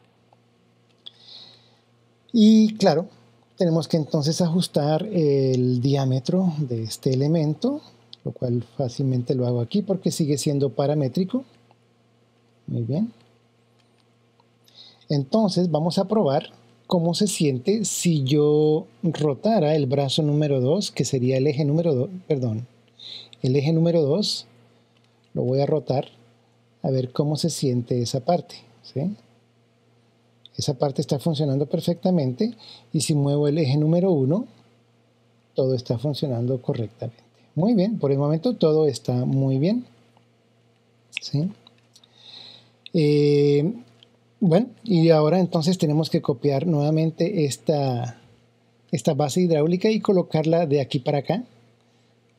Y claro, tenemos que entonces ajustar el diámetro de este elemento, lo cual fácilmente lo hago aquí porque sigue siendo paramétrico. Muy bien. Entonces vamos a probar cómo se siente si yo rotara el brazo número 2, que sería el eje número 2, perdón, el eje número 2, lo voy a rotar a ver cómo se siente esa parte, ¿sí? Esa parte está funcionando perfectamente y si muevo el eje número 1, todo está funcionando correctamente. Muy bien, por el momento todo está muy bien. ¿Sí? Bueno, y ahora entonces tenemos que copiar nuevamente esta base hidráulica y colocarla de aquí para acá,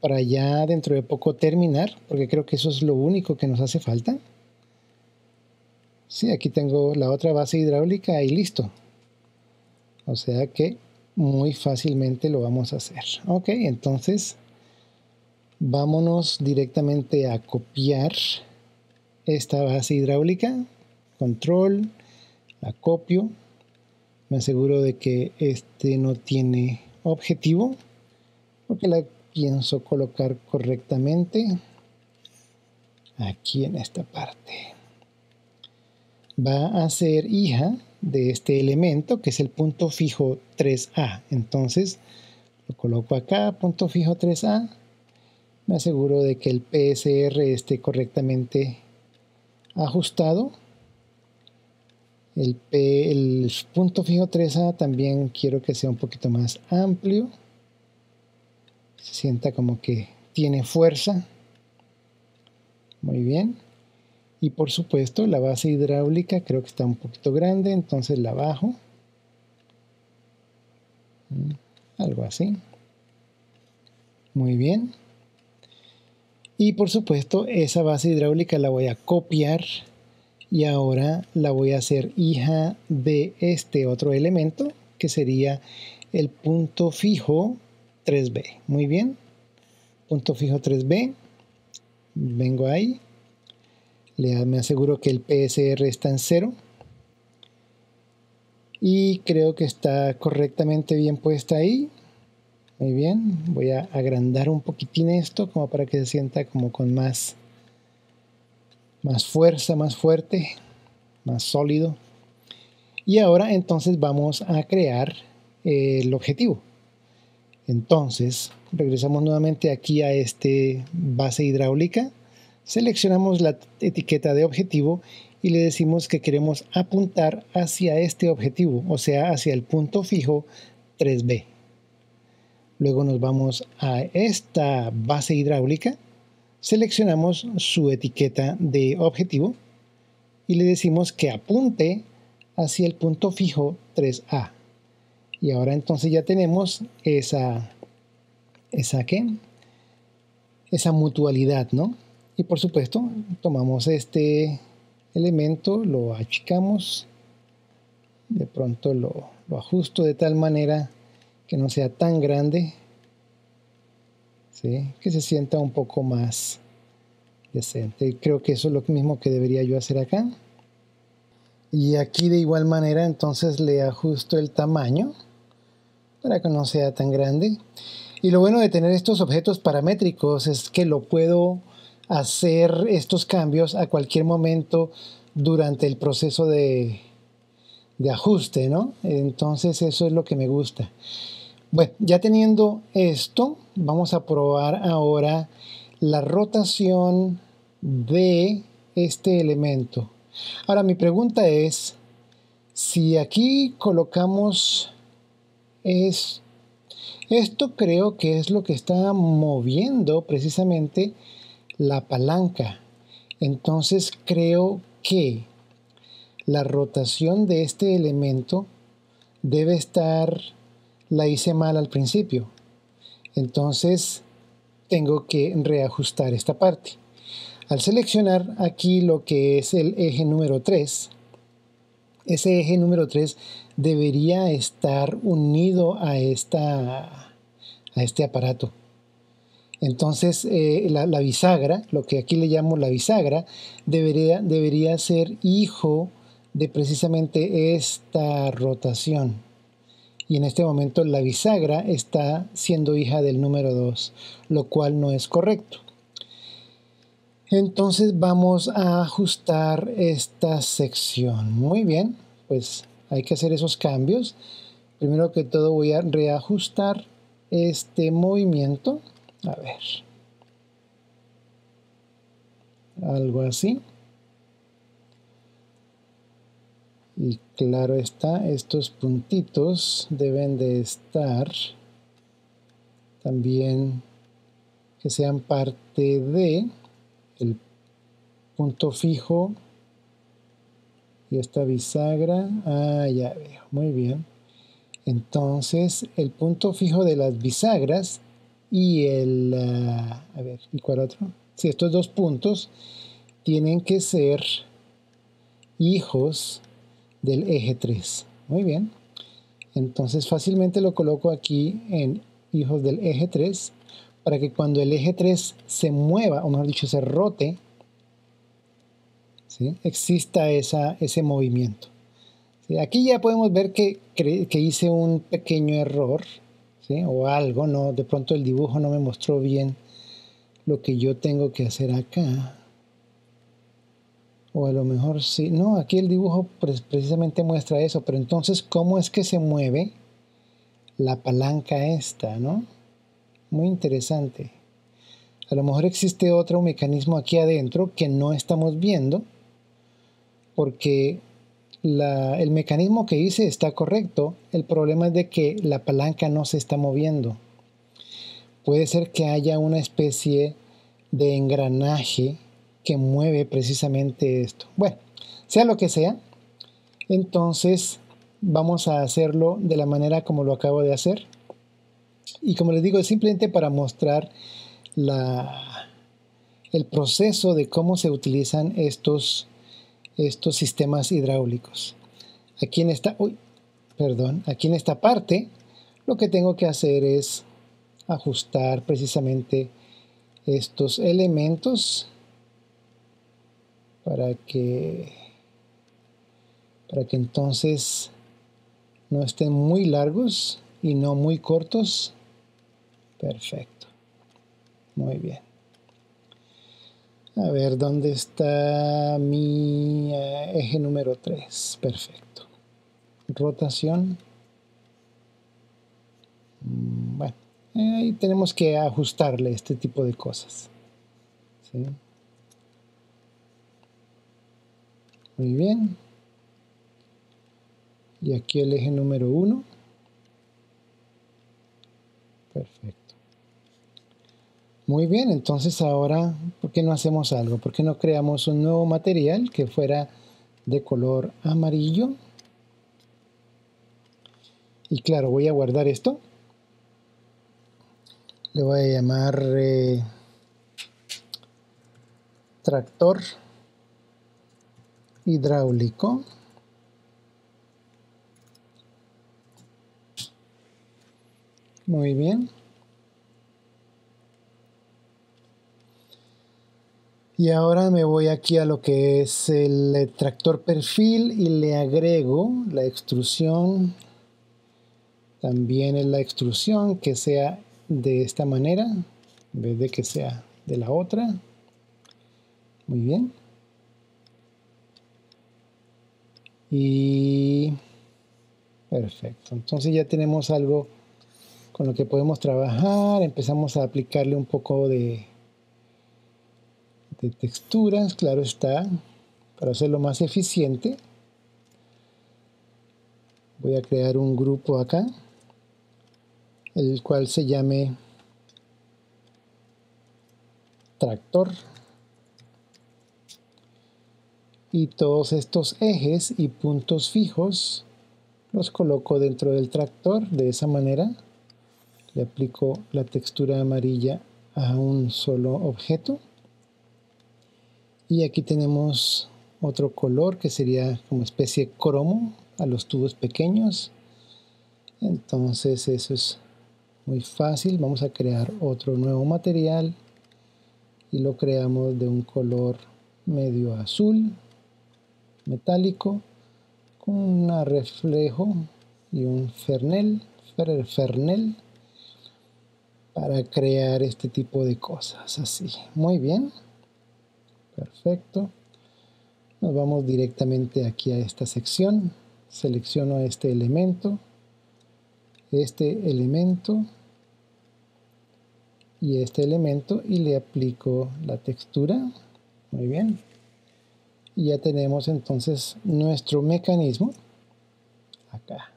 para ya dentro de poco terminar, porque creo que eso es lo único que nos hace falta. Sí, aquí tengo la otra base hidráulica y listo. O sea que muy fácilmente lo vamos a hacer. Ok, entonces vámonos directamente a copiar esta base hidráulica. Control, la copio. Me aseguro de que este no tiene objetivo, porque la pienso colocar correctamente aquí en esta parte. Va a ser hija de este elemento que es el punto fijo 3A. Entonces lo coloco acá, punto fijo 3A. Me aseguro de que el PSR esté correctamente ajustado. El punto fijo 3A también quiero que sea un poquito más amplio. Se sienta como que tiene fuerza. Muy bien. Y por supuesto la base hidráulica creo que está un poquito grande, entonces la bajo. Algo así. Muy bien. Y por supuesto esa base hidráulica la voy a copiar y ahora la voy a hacer hija de este otro elemento que sería el punto fijo 3B. Muy bien. Punto fijo 3B. Vengo ahí. Me aseguro que el PSR está en 0. Y creo que está correctamente bien puesta ahí. Muy bien. Voy a agrandar un poquitín esto como para que se sienta como con más fuerza, más fuerte, más sólido. Y ahora entonces vamos a crear el objetivo. Entonces regresamos nuevamente aquí a este base hidráulica, seleccionamos la etiqueta de objetivo y le decimos que queremos apuntar hacia este objetivo, o sea, hacia el punto fijo 3B. Luego nos vamos a esta base hidráulica, seleccionamos su etiqueta de objetivo y le decimos que apunte hacia el punto fijo 3A. Y ahora entonces ya tenemos esa mutualidad, ¿no? Y por supuesto, tomamos este elemento, lo achicamos, de pronto lo ajusto de tal manera que no sea tan grande, ¿sí? Que se sienta un poco más decente. Y creo que eso es lo mismo que debería yo hacer acá. Y aquí de igual manera entonces le ajusto el tamaño para que no sea tan grande. Y lo bueno de tener estos objetos paramétricos es que lo puedo hacer estos cambios a cualquier momento durante el proceso de ajuste, ¿no? Entonces eso es lo que me gusta. Bueno, ya teniendo esto, vamos a probar ahora la rotación de este elemento. Ahora mi pregunta es, si aquí colocamos esto creo que es lo que está moviendo precisamente la palanca. Entonces creo que la rotación de este elemento debe estar, la hice mal al principio. Entonces tengo que reajustar esta parte. Al seleccionar aquí lo que es el eje número 3, ese eje número 3 debería estar unido a este aparato. Entonces la bisagra, lo que aquí le llamo la bisagra, debería ser hijo de precisamente esta rotación. Y en este momento la bisagra está siendo hija del número 2, lo cual no es correcto. Entonces vamos a ajustar esta sección. Muy bien, pues hay que hacer esos cambios. Primero que todo voy a reajustar este movimiento. A ver. Algo así. Y claro está, estos puntitos deben de estar también, que sean parte de el punto fijo y esta bisagra. Ah, ya veo, muy bien. Entonces, el punto fijo de las bisagras y a ver, ¿y cuál otro? Sí, estos dos puntos tienen que ser hijos del eje 3. Muy bien. Entonces, fácilmente lo coloco aquí en hijos del eje 3 para que cuando el eje 3 se mueva, o mejor dicho, se rote, ¿sí?, exista ese movimiento. ¿Sí? Aquí ya podemos ver que hice un pequeño error, ¿sí?, o algo, ¿no? De pronto el dibujo no me mostró bien lo que yo tengo que hacer acá. O a lo mejor sí. No, aquí el dibujo precisamente muestra eso. Pero entonces, ¿cómo es que se mueve la palanca esta, no? Muy interesante. A lo mejor existe otro mecanismo aquí adentro que no estamos viendo, porque el mecanismo que hice está correcto. El problema es de que la palanca no se está moviendo. Puede ser que haya una especie de engranaje que mueve precisamente esto. Bueno, sea lo que sea, entonces vamos a hacerlo de la manera como lo acabo de hacer. Y como les digo, es simplemente para mostrar el proceso de cómo se utilizan estos sistemas hidráulicos. Aquí en aquí en esta parte, lo que tengo que hacer es ajustar precisamente estos elementos para que entonces no estén muy largos y no muy cortos. Perfecto. Muy bien. A ver, ¿dónde está mi eje número 3? Perfecto. Rotación. Bueno, ahí tenemos que ajustarle este tipo de cosas. ¿Sí? Muy bien. Y aquí el eje número 1. Perfecto. Muy bien, entonces ahora, ¿por qué no hacemos algo? ¿Por qué no creamos un nuevo material que fuera de color amarillo? Y claro, voy a guardar esto. Le voy a llamar tractor hidráulico. Muy bien. Y ahora me voy aquí a lo que es el tractor perfil y le agrego la extrusión. También es la extrusión que sea de esta manera, en vez de que sea de la otra. Muy bien. Y perfecto. Entonces ya tenemos algo con lo que podemos trabajar. Empezamos a aplicarle un poco de texturas, claro está, para hacerlo más eficiente. Voy a crear un grupo acá, el cual se llame tractor. Y todos estos ejes y puntos fijos los coloco dentro del tractor. De esa manera le aplico la textura amarilla a un solo objeto. Y aquí tenemos otro color que sería como especie cromo a los tubos pequeños. Entonces eso es muy fácil. Vamos a crear otro nuevo material y lo creamos de un color medio azul metálico con un reflejo y un fernel para crear este tipo de cosas así. Muy bien, perfecto. Nos vamos directamente aquí a esta sección. Selecciono este elemento y este elemento y le aplico la textura. Muy bien. Y ya tenemos entonces nuestro mecanismo. Acá.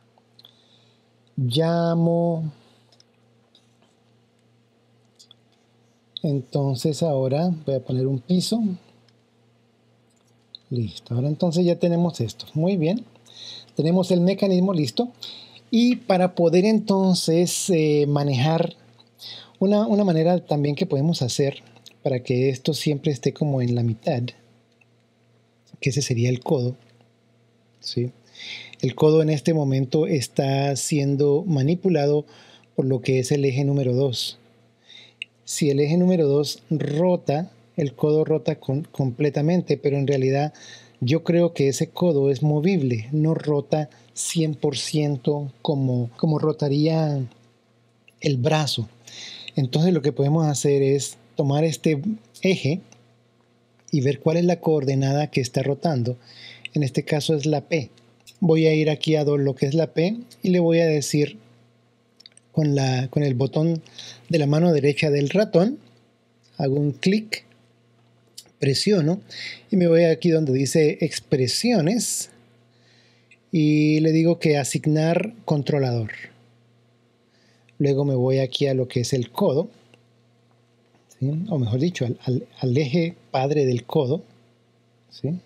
Llamo. Entonces ahora voy a poner un piso. Listo. Ahora entonces ya tenemos esto. Muy bien. Tenemos el mecanismo listo. Y para poder entonces manejar una manera también que podemos hacer para que esto siempre esté como en la mitad, que ese sería el codo, ¿sí? El codo en este momento está siendo manipulado por lo que es el eje número 2. Si el eje número 2 rota, el codo rota completamente, pero en realidad yo creo que ese codo es movible, no rota 100% como rotaría el brazo. Entonces lo que podemos hacer es tomar este eje y ver cuál es la coordenada que está rotando. En este caso es la P. Voy a ir aquí a lo que es la P y le voy a decir con el botón de la mano derecha del ratón, hago un clic, presiono y me voy aquí donde dice expresiones y le digo que asignar controlador. Luego me voy aquí a lo que es el codo, ¿sí? O mejor dicho, al eje padre del codo, ¿sí?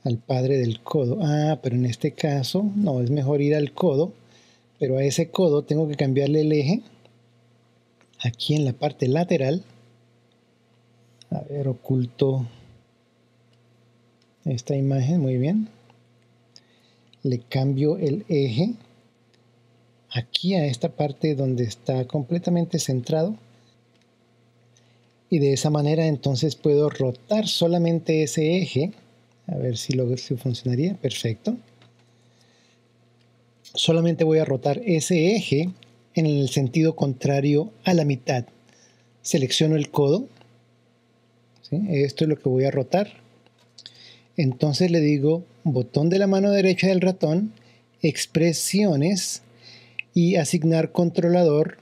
Al padre del codo. Ah, pero en este caso no, es mejor ir al codo, pero a ese codo tengo que cambiarle el eje aquí en la parte lateral. A ver, oculto esta imagen, muy bien. Le cambio el eje aquí a esta parte donde está completamente centrado. Y de esa manera entonces puedo rotar solamente ese eje. A ver si funcionaría. Perfecto. Solamente voy a rotar ese eje en el sentido contrario a la mitad. Selecciono el codo. ¿Sí? Esto es lo que voy a rotar. Entonces le digo botón de la mano derecha del ratón, expresiones y asignar controlador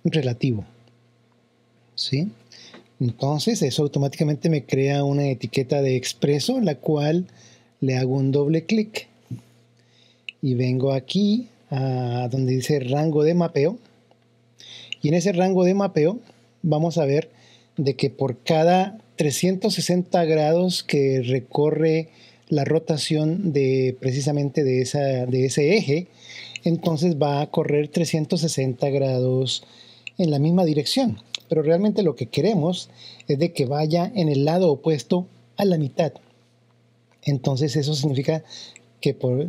relativo. ¿Sí? Entonces eso automáticamente me crea una etiqueta de expreso, la cual le hago un doble clic y vengo aquí a donde dice rango de mapeo, y en ese rango de mapeo vamos a ver de que por cada 360 grados que recorre la rotación de precisamente de ese eje, entonces va a correr 360 grados en la misma dirección. Pero realmente lo que queremos es de que vaya en el lado opuesto a la mitad. Entonces eso significa que por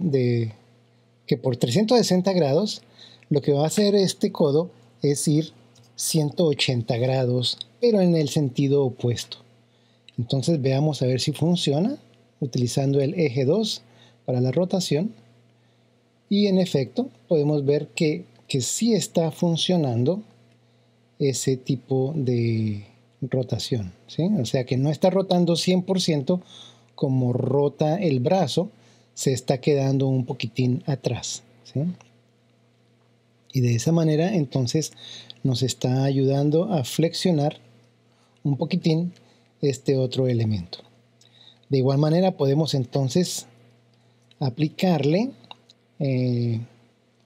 360 grados lo que va a hacer este codo es ir 180 grados, pero en el sentido opuesto. Entonces veamos a ver si funciona utilizando el eje 2 para la rotación. Y en efecto podemos ver que sí está funcionando ese tipo de rotación, ¿sí? O sea que no está rotando 100% como rota el brazo, se está quedando un poquitín atrás, ¿sí? Y de esa manera entonces nos está ayudando a flexionar un poquitín este otro elemento. De igual manera podemos entonces aplicarle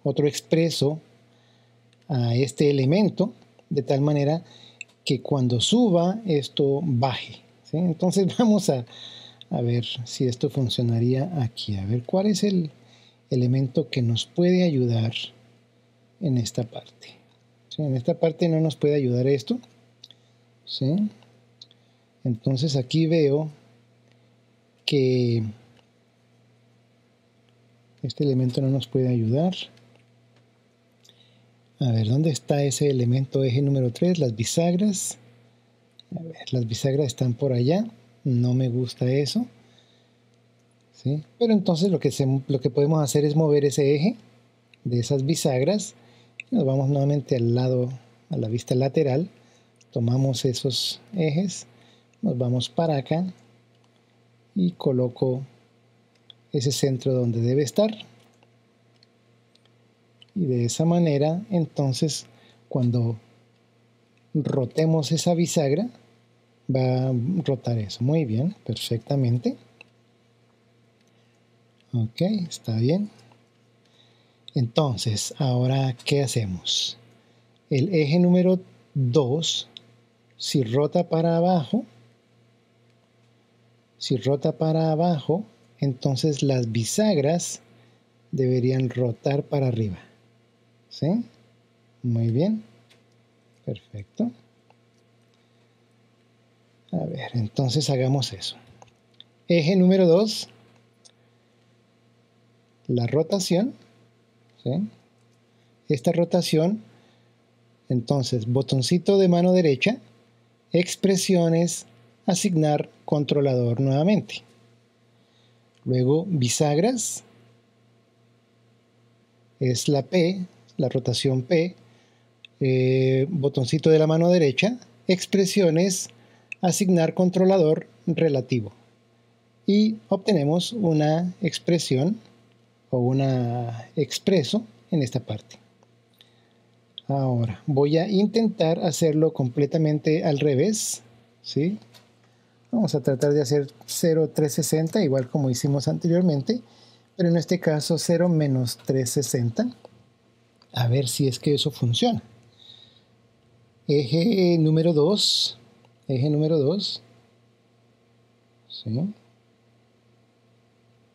otro expreso a este elemento de tal manera que cuando suba esto baje, ¿sí? Entonces vamos a ver si esto funcionaría aquí. A ver cuál es el elemento que nos puede ayudar en esta parte. ¿Sí? En esta parte no nos puede ayudar esto, ¿sí? Entonces aquí veo que este elemento no nos puede ayudar. A ver, ¿dónde está ese elemento eje número 3? Las bisagras. A ver, las bisagras están por allá. No me gusta eso, ¿sí? Pero entonces lo que podemos hacer es mover ese eje de esas bisagras. Nos vamos nuevamente al lado, a la vista lateral. Tomamos esos ejes, nos vamos para acá y coloco ese centro donde debe estar. Y de esa manera, entonces, cuando rotemos esa bisagra, va a rotar eso. Muy bien, perfectamente. Ok, está bien. Entonces, ahora, ¿qué hacemos? El eje número 2, si rota para abajo, entonces las bisagras deberían rotar para arriba. ¿Sí? Muy bien. Perfecto. A ver, entonces hagamos eso. Eje número 2, la rotación. ¿Sí? Esta rotación, entonces, botoncito de mano derecha, expresiones, asignar controlador nuevamente. Luego bisagras, es la P, la rotación P, botoncito de la mano derecha, expresiones, asignar controlador relativo. Y obtenemos una expresión o una expreso en esta parte. Ahora voy a intentar hacerlo completamente al revés, ¿sí? Vamos a tratar de hacer 0,360 igual como hicimos anteriormente, pero en este caso 0 menos 360. A ver si es que eso funciona. Eje número 2. Eje número 2. ¿Sí?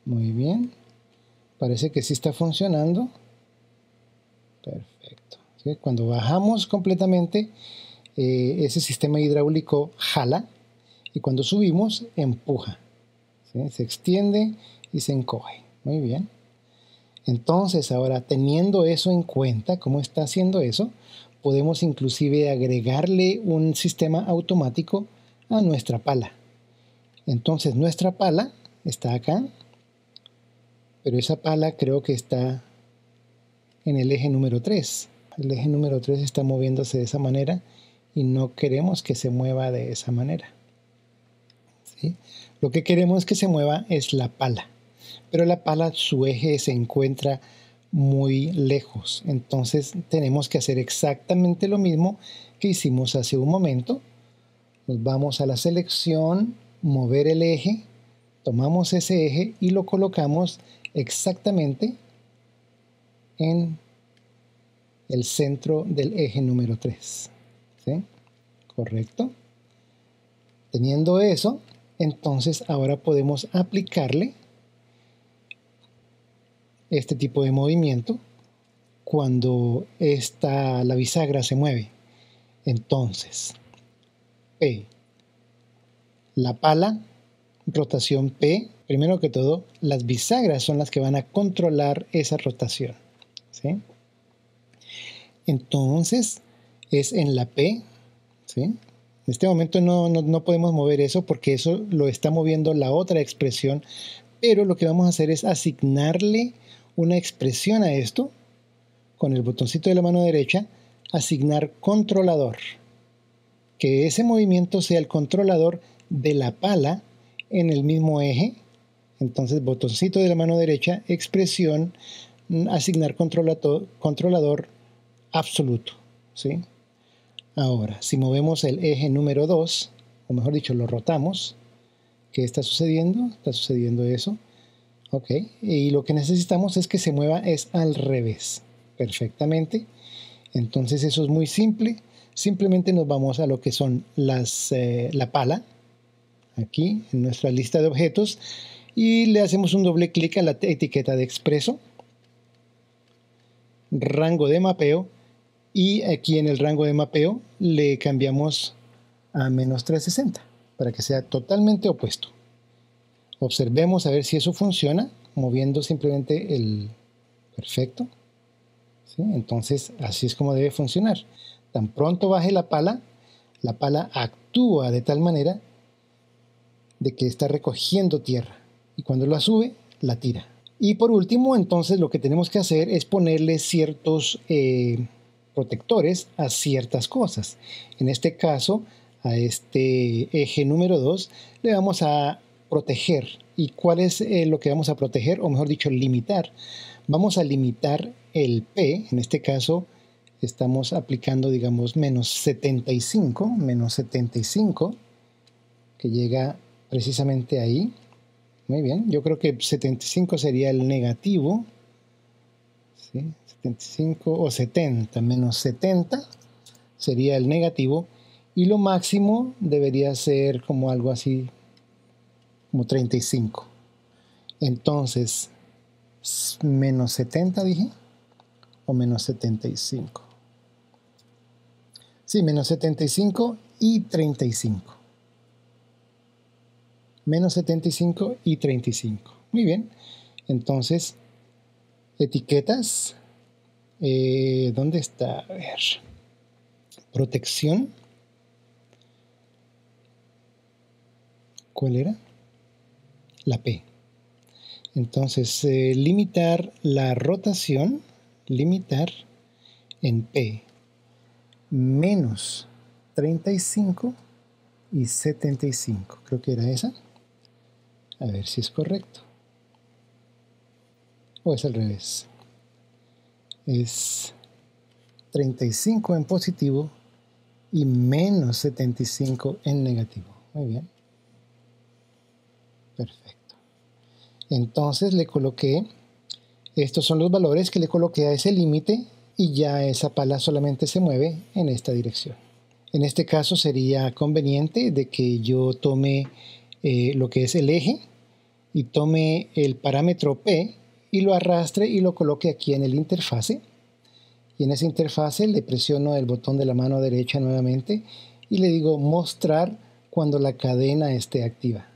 Muy bien. Parece que sí está funcionando. Perfecto. ¿Sí? Cuando bajamos completamente, ese sistema hidráulico jala y cuando subimos, empuja. ¿Sí? Se extiende y se encoge. Muy bien. Entonces, ahora teniendo eso en cuenta, cómo está haciendo eso, podemos inclusive agregarle un sistema automático a nuestra pala. Entonces, nuestra pala está acá, pero esa pala creo que está en el eje número 3. El eje número 3 está moviéndose de esa manera y no queremos que se mueva de esa manera. ¿Sí? Lo que queremos que se mueva es la pala, pero la pala, su eje se encuentra muy lejos. Entonces tenemos que hacer exactamente lo mismo que hicimos hace un momento. Nos vamos a la selección, mover el eje, tomamos ese eje y lo colocamos exactamente en el centro del eje número 3. ¿Sí? Correcto. Teniendo eso, entonces ahora podemos aplicarle este tipo de movimiento cuando la bisagra se mueve. Entonces, P, la pala, rotación P, primero que todo, las bisagras son las que van a controlar esa rotación. ¿Sí? Entonces, es en la P, ¿sí? En este momento no podemos mover eso porque eso lo está moviendo la otra expresión, pero lo que vamos a hacer es asignarle una expresión a esto con el botoncito de la mano derecha, asignar controlador. Que ese movimiento sea el controlador de la pala en el mismo eje. Entonces, botoncito de la mano derecha, expresión, asignar controlador absoluto. ¿Sí? Ahora, si movemos el eje número 2, o mejor dicho, lo rotamos, ¿qué está sucediendo? Está sucediendo eso. Ok, y lo que necesitamos es que se mueva al revés. Perfectamente. Entonces eso es muy simple. Simplemente nos vamos a lo que son la pala, aquí en nuestra lista de objetos, y le hacemos un doble clic a la etiqueta de expreso, rango de mapeo, y aquí en el rango de mapeo le cambiamos a menos 360 para que sea totalmente opuesto. Observemos a ver si eso funciona, moviendo simplemente el perfecto. ¿Sí? Entonces así es como debe funcionar. Tan pronto baje la pala actúa de tal manera de que está recogiendo tierra y cuando la sube, la tira. Y por último, entonces lo que tenemos que hacer es ponerle ciertos protectores a ciertas cosas. En este caso, a este eje número 2 le vamos a proteger. ¿Y cuál es lo que vamos a proteger? O mejor dicho, limitar. Vamos a limitar el P, en este caso estamos aplicando, digamos, menos 75, que llega precisamente ahí. Muy bien, yo creo que 75 sería el negativo, ¿sí? 75 o 70, menos 70 sería el negativo, y lo máximo debería ser como algo así, como 35. Entonces, menos 70 dije, o menos 75. Sí, menos 75 y 35. Menos 75 y 35. Muy bien. Entonces, etiquetas. ¿Dónde está? A ver. Protección. ¿Cuál era? La P. Entonces, limitar la rotación. Limitar en P. Menos 35 y 75. Creo que era esa. A ver si es correcto. O es al revés. Es 35 en positivo y menos 75 en negativo. Muy bien. Perfecto. Entonces le coloqué, estos son los valores que le coloqué a ese límite y ya esa pala solamente se mueve en esta dirección. En este caso sería conveniente de que yo tome lo que es el eje y tome el parámetro P y lo arrastre y lo coloque aquí en el interfase. Y en esa interfase le presiono el botón de la mano derecha nuevamente y le digo mostrar cuando la cadena esté activa.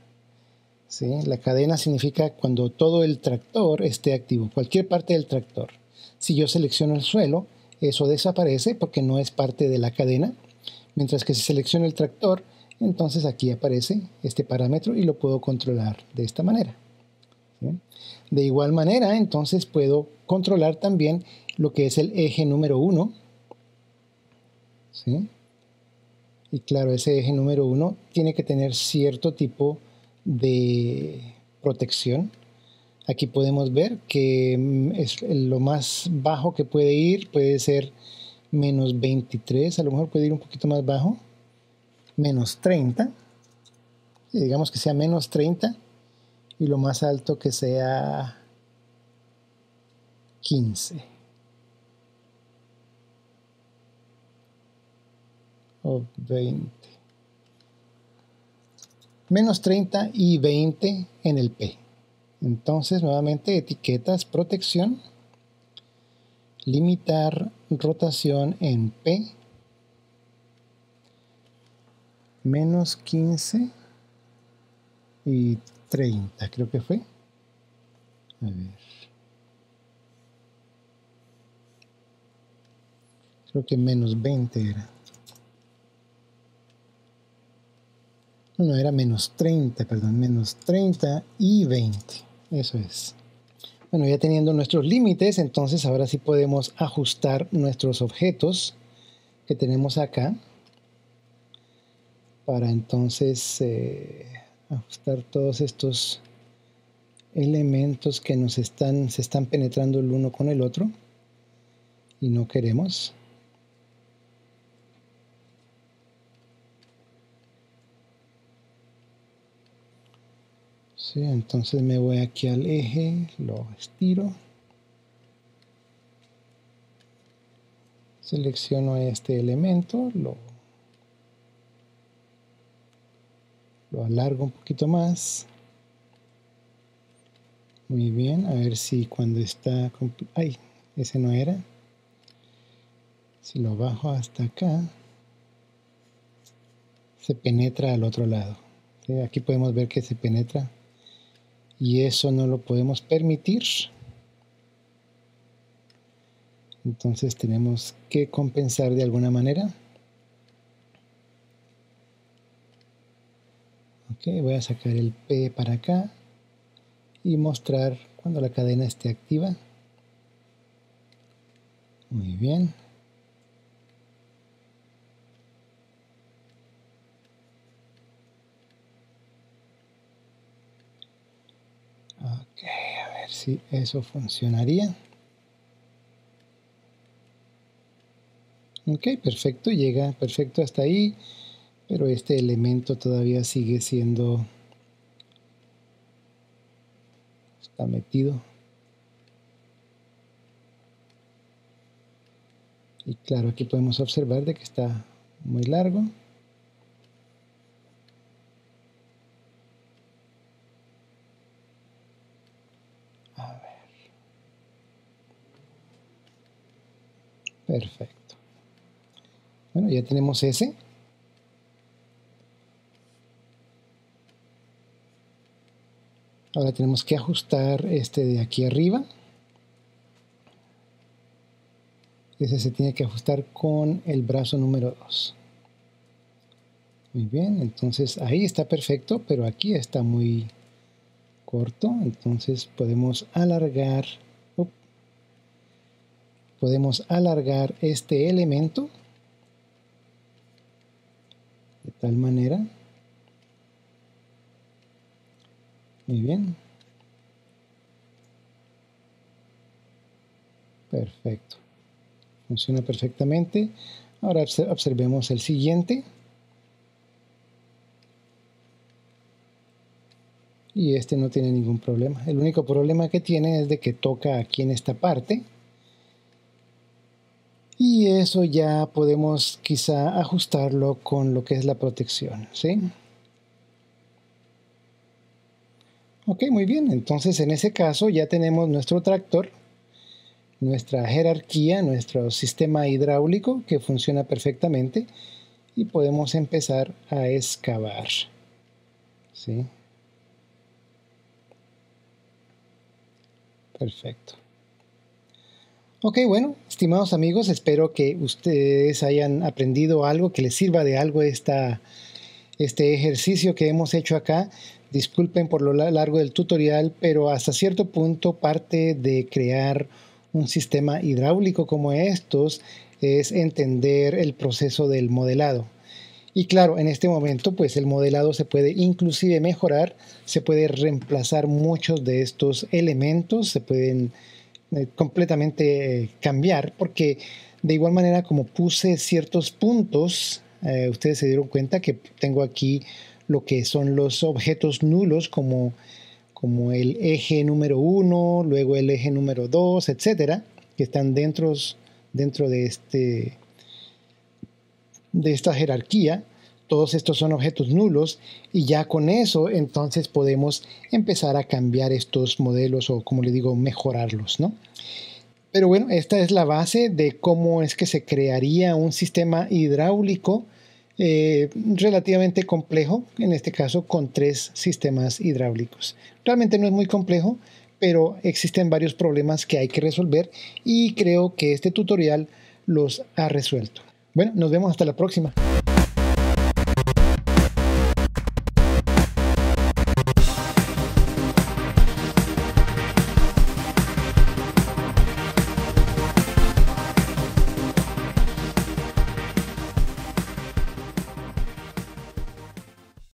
¿Sí? La cadena significa cuando todo el tractor esté activo, cualquier parte del tractor. Si yo selecciono el suelo, eso desaparece porque no es parte de la cadena, mientras que si selecciono el tractor, entonces aquí aparece este parámetro y lo puedo controlar de esta manera. ¿Sí? De igual manera, entonces puedo controlar también lo que es el eje número 1. ¿Sí? Y claro, ese eje número 1 tiene que tener cierto tipo de protección. Aquí podemos ver que es lo más bajo que puede ir, puede ser menos 23, a lo mejor puede ir un poquito más bajo, menos 30, digamos que sea menos 30, y lo más alto que sea 15 o 20. Menos 30 y 20 en el P. Entonces, nuevamente, etiquetas, protección, limitar rotación en P, menos 15 y 30, creo que fue. A ver. Creo que menos 20 era. No, era menos 30, perdón, menos 30 y 20. Eso es. Bueno, ya teniendo nuestros límites, entonces ahora sí podemos ajustar nuestros objetos que tenemos acá para entonces ajustar todos estos elementos que se están penetrando el uno con el otro y no queremos. Sí, entonces me voy aquí al eje, lo estiro, selecciono este elemento, lo alargo un poquito más. Muy bien, a ver si cuando está... ¡Ay! Ese no era. Si lo bajo hasta acá, se penetra al otro lado. ¿Sí? Aquí podemos ver que se penetra y eso no lo podemos permitir. Entonces tenemos que compensar de alguna manera. Ok, voy a sacar el P para acá y mostrar cuando la cadena esté activa. Muy bien. Ok, a ver si eso funcionaría. Ok, perfecto, llega perfecto hasta ahí. pero este elemento todavía sigue siendo, está metido. Y claro, aquí podemos observar de que está muy largo. A ver. Perfecto. Bueno, ya tenemos ese. Ahora tenemos que ajustar este de aquí arriba. Ese se tiene que ajustar con el brazo número 2. Muy bien, entonces ahí está perfecto, pero aquí está muy corto. Entonces podemos alargar este elemento de tal manera. Muy bien. Perfecto. Funciona perfectamente. Ahora observemos el siguiente. Y este no tiene ningún problema. El único problema que tiene es de que toca aquí en esta parte. Y eso ya podemos quizá ajustarlo con lo que es la protección, ¿sí? Ok, muy bien. Entonces en ese caso ya tenemos nuestro tractor, nuestra jerarquía, nuestro sistema hidráulico que funciona perfectamente y podemos empezar a excavar, ¿sí? Perfecto. Ok, bueno, estimados amigos, espero que ustedes hayan aprendido algo, que les sirva de algo este ejercicio que hemos hecho acá. Disculpen por lo largo del tutorial, pero hasta cierto punto parte de crear un sistema hidráulico como estos es entender el proceso del modelado. Y claro, en este momento pues el modelado se puede inclusive mejorar, se puede reemplazar muchos de estos elementos, se pueden completamente cambiar, porque de igual manera como puse ciertos puntos, ustedes se dieron cuenta que tengo aquí lo que son los objetos nulos como el eje número 1, luego el eje número 2, etcétera, que están dentro de esta jerarquía. Todos estos son objetos nulos y ya con eso entonces podemos empezar a cambiar estos modelos o, como le digo, mejorarlos, ¿no? Pero bueno, esta es la base de cómo es que se crearía un sistema hidráulico relativamente complejo, en este caso con 3 sistemas hidráulicos. Realmente no es muy complejo, pero existen varios problemas que hay que resolver y creo que este tutorial los ha resuelto. Bueno, nos vemos hasta la próxima.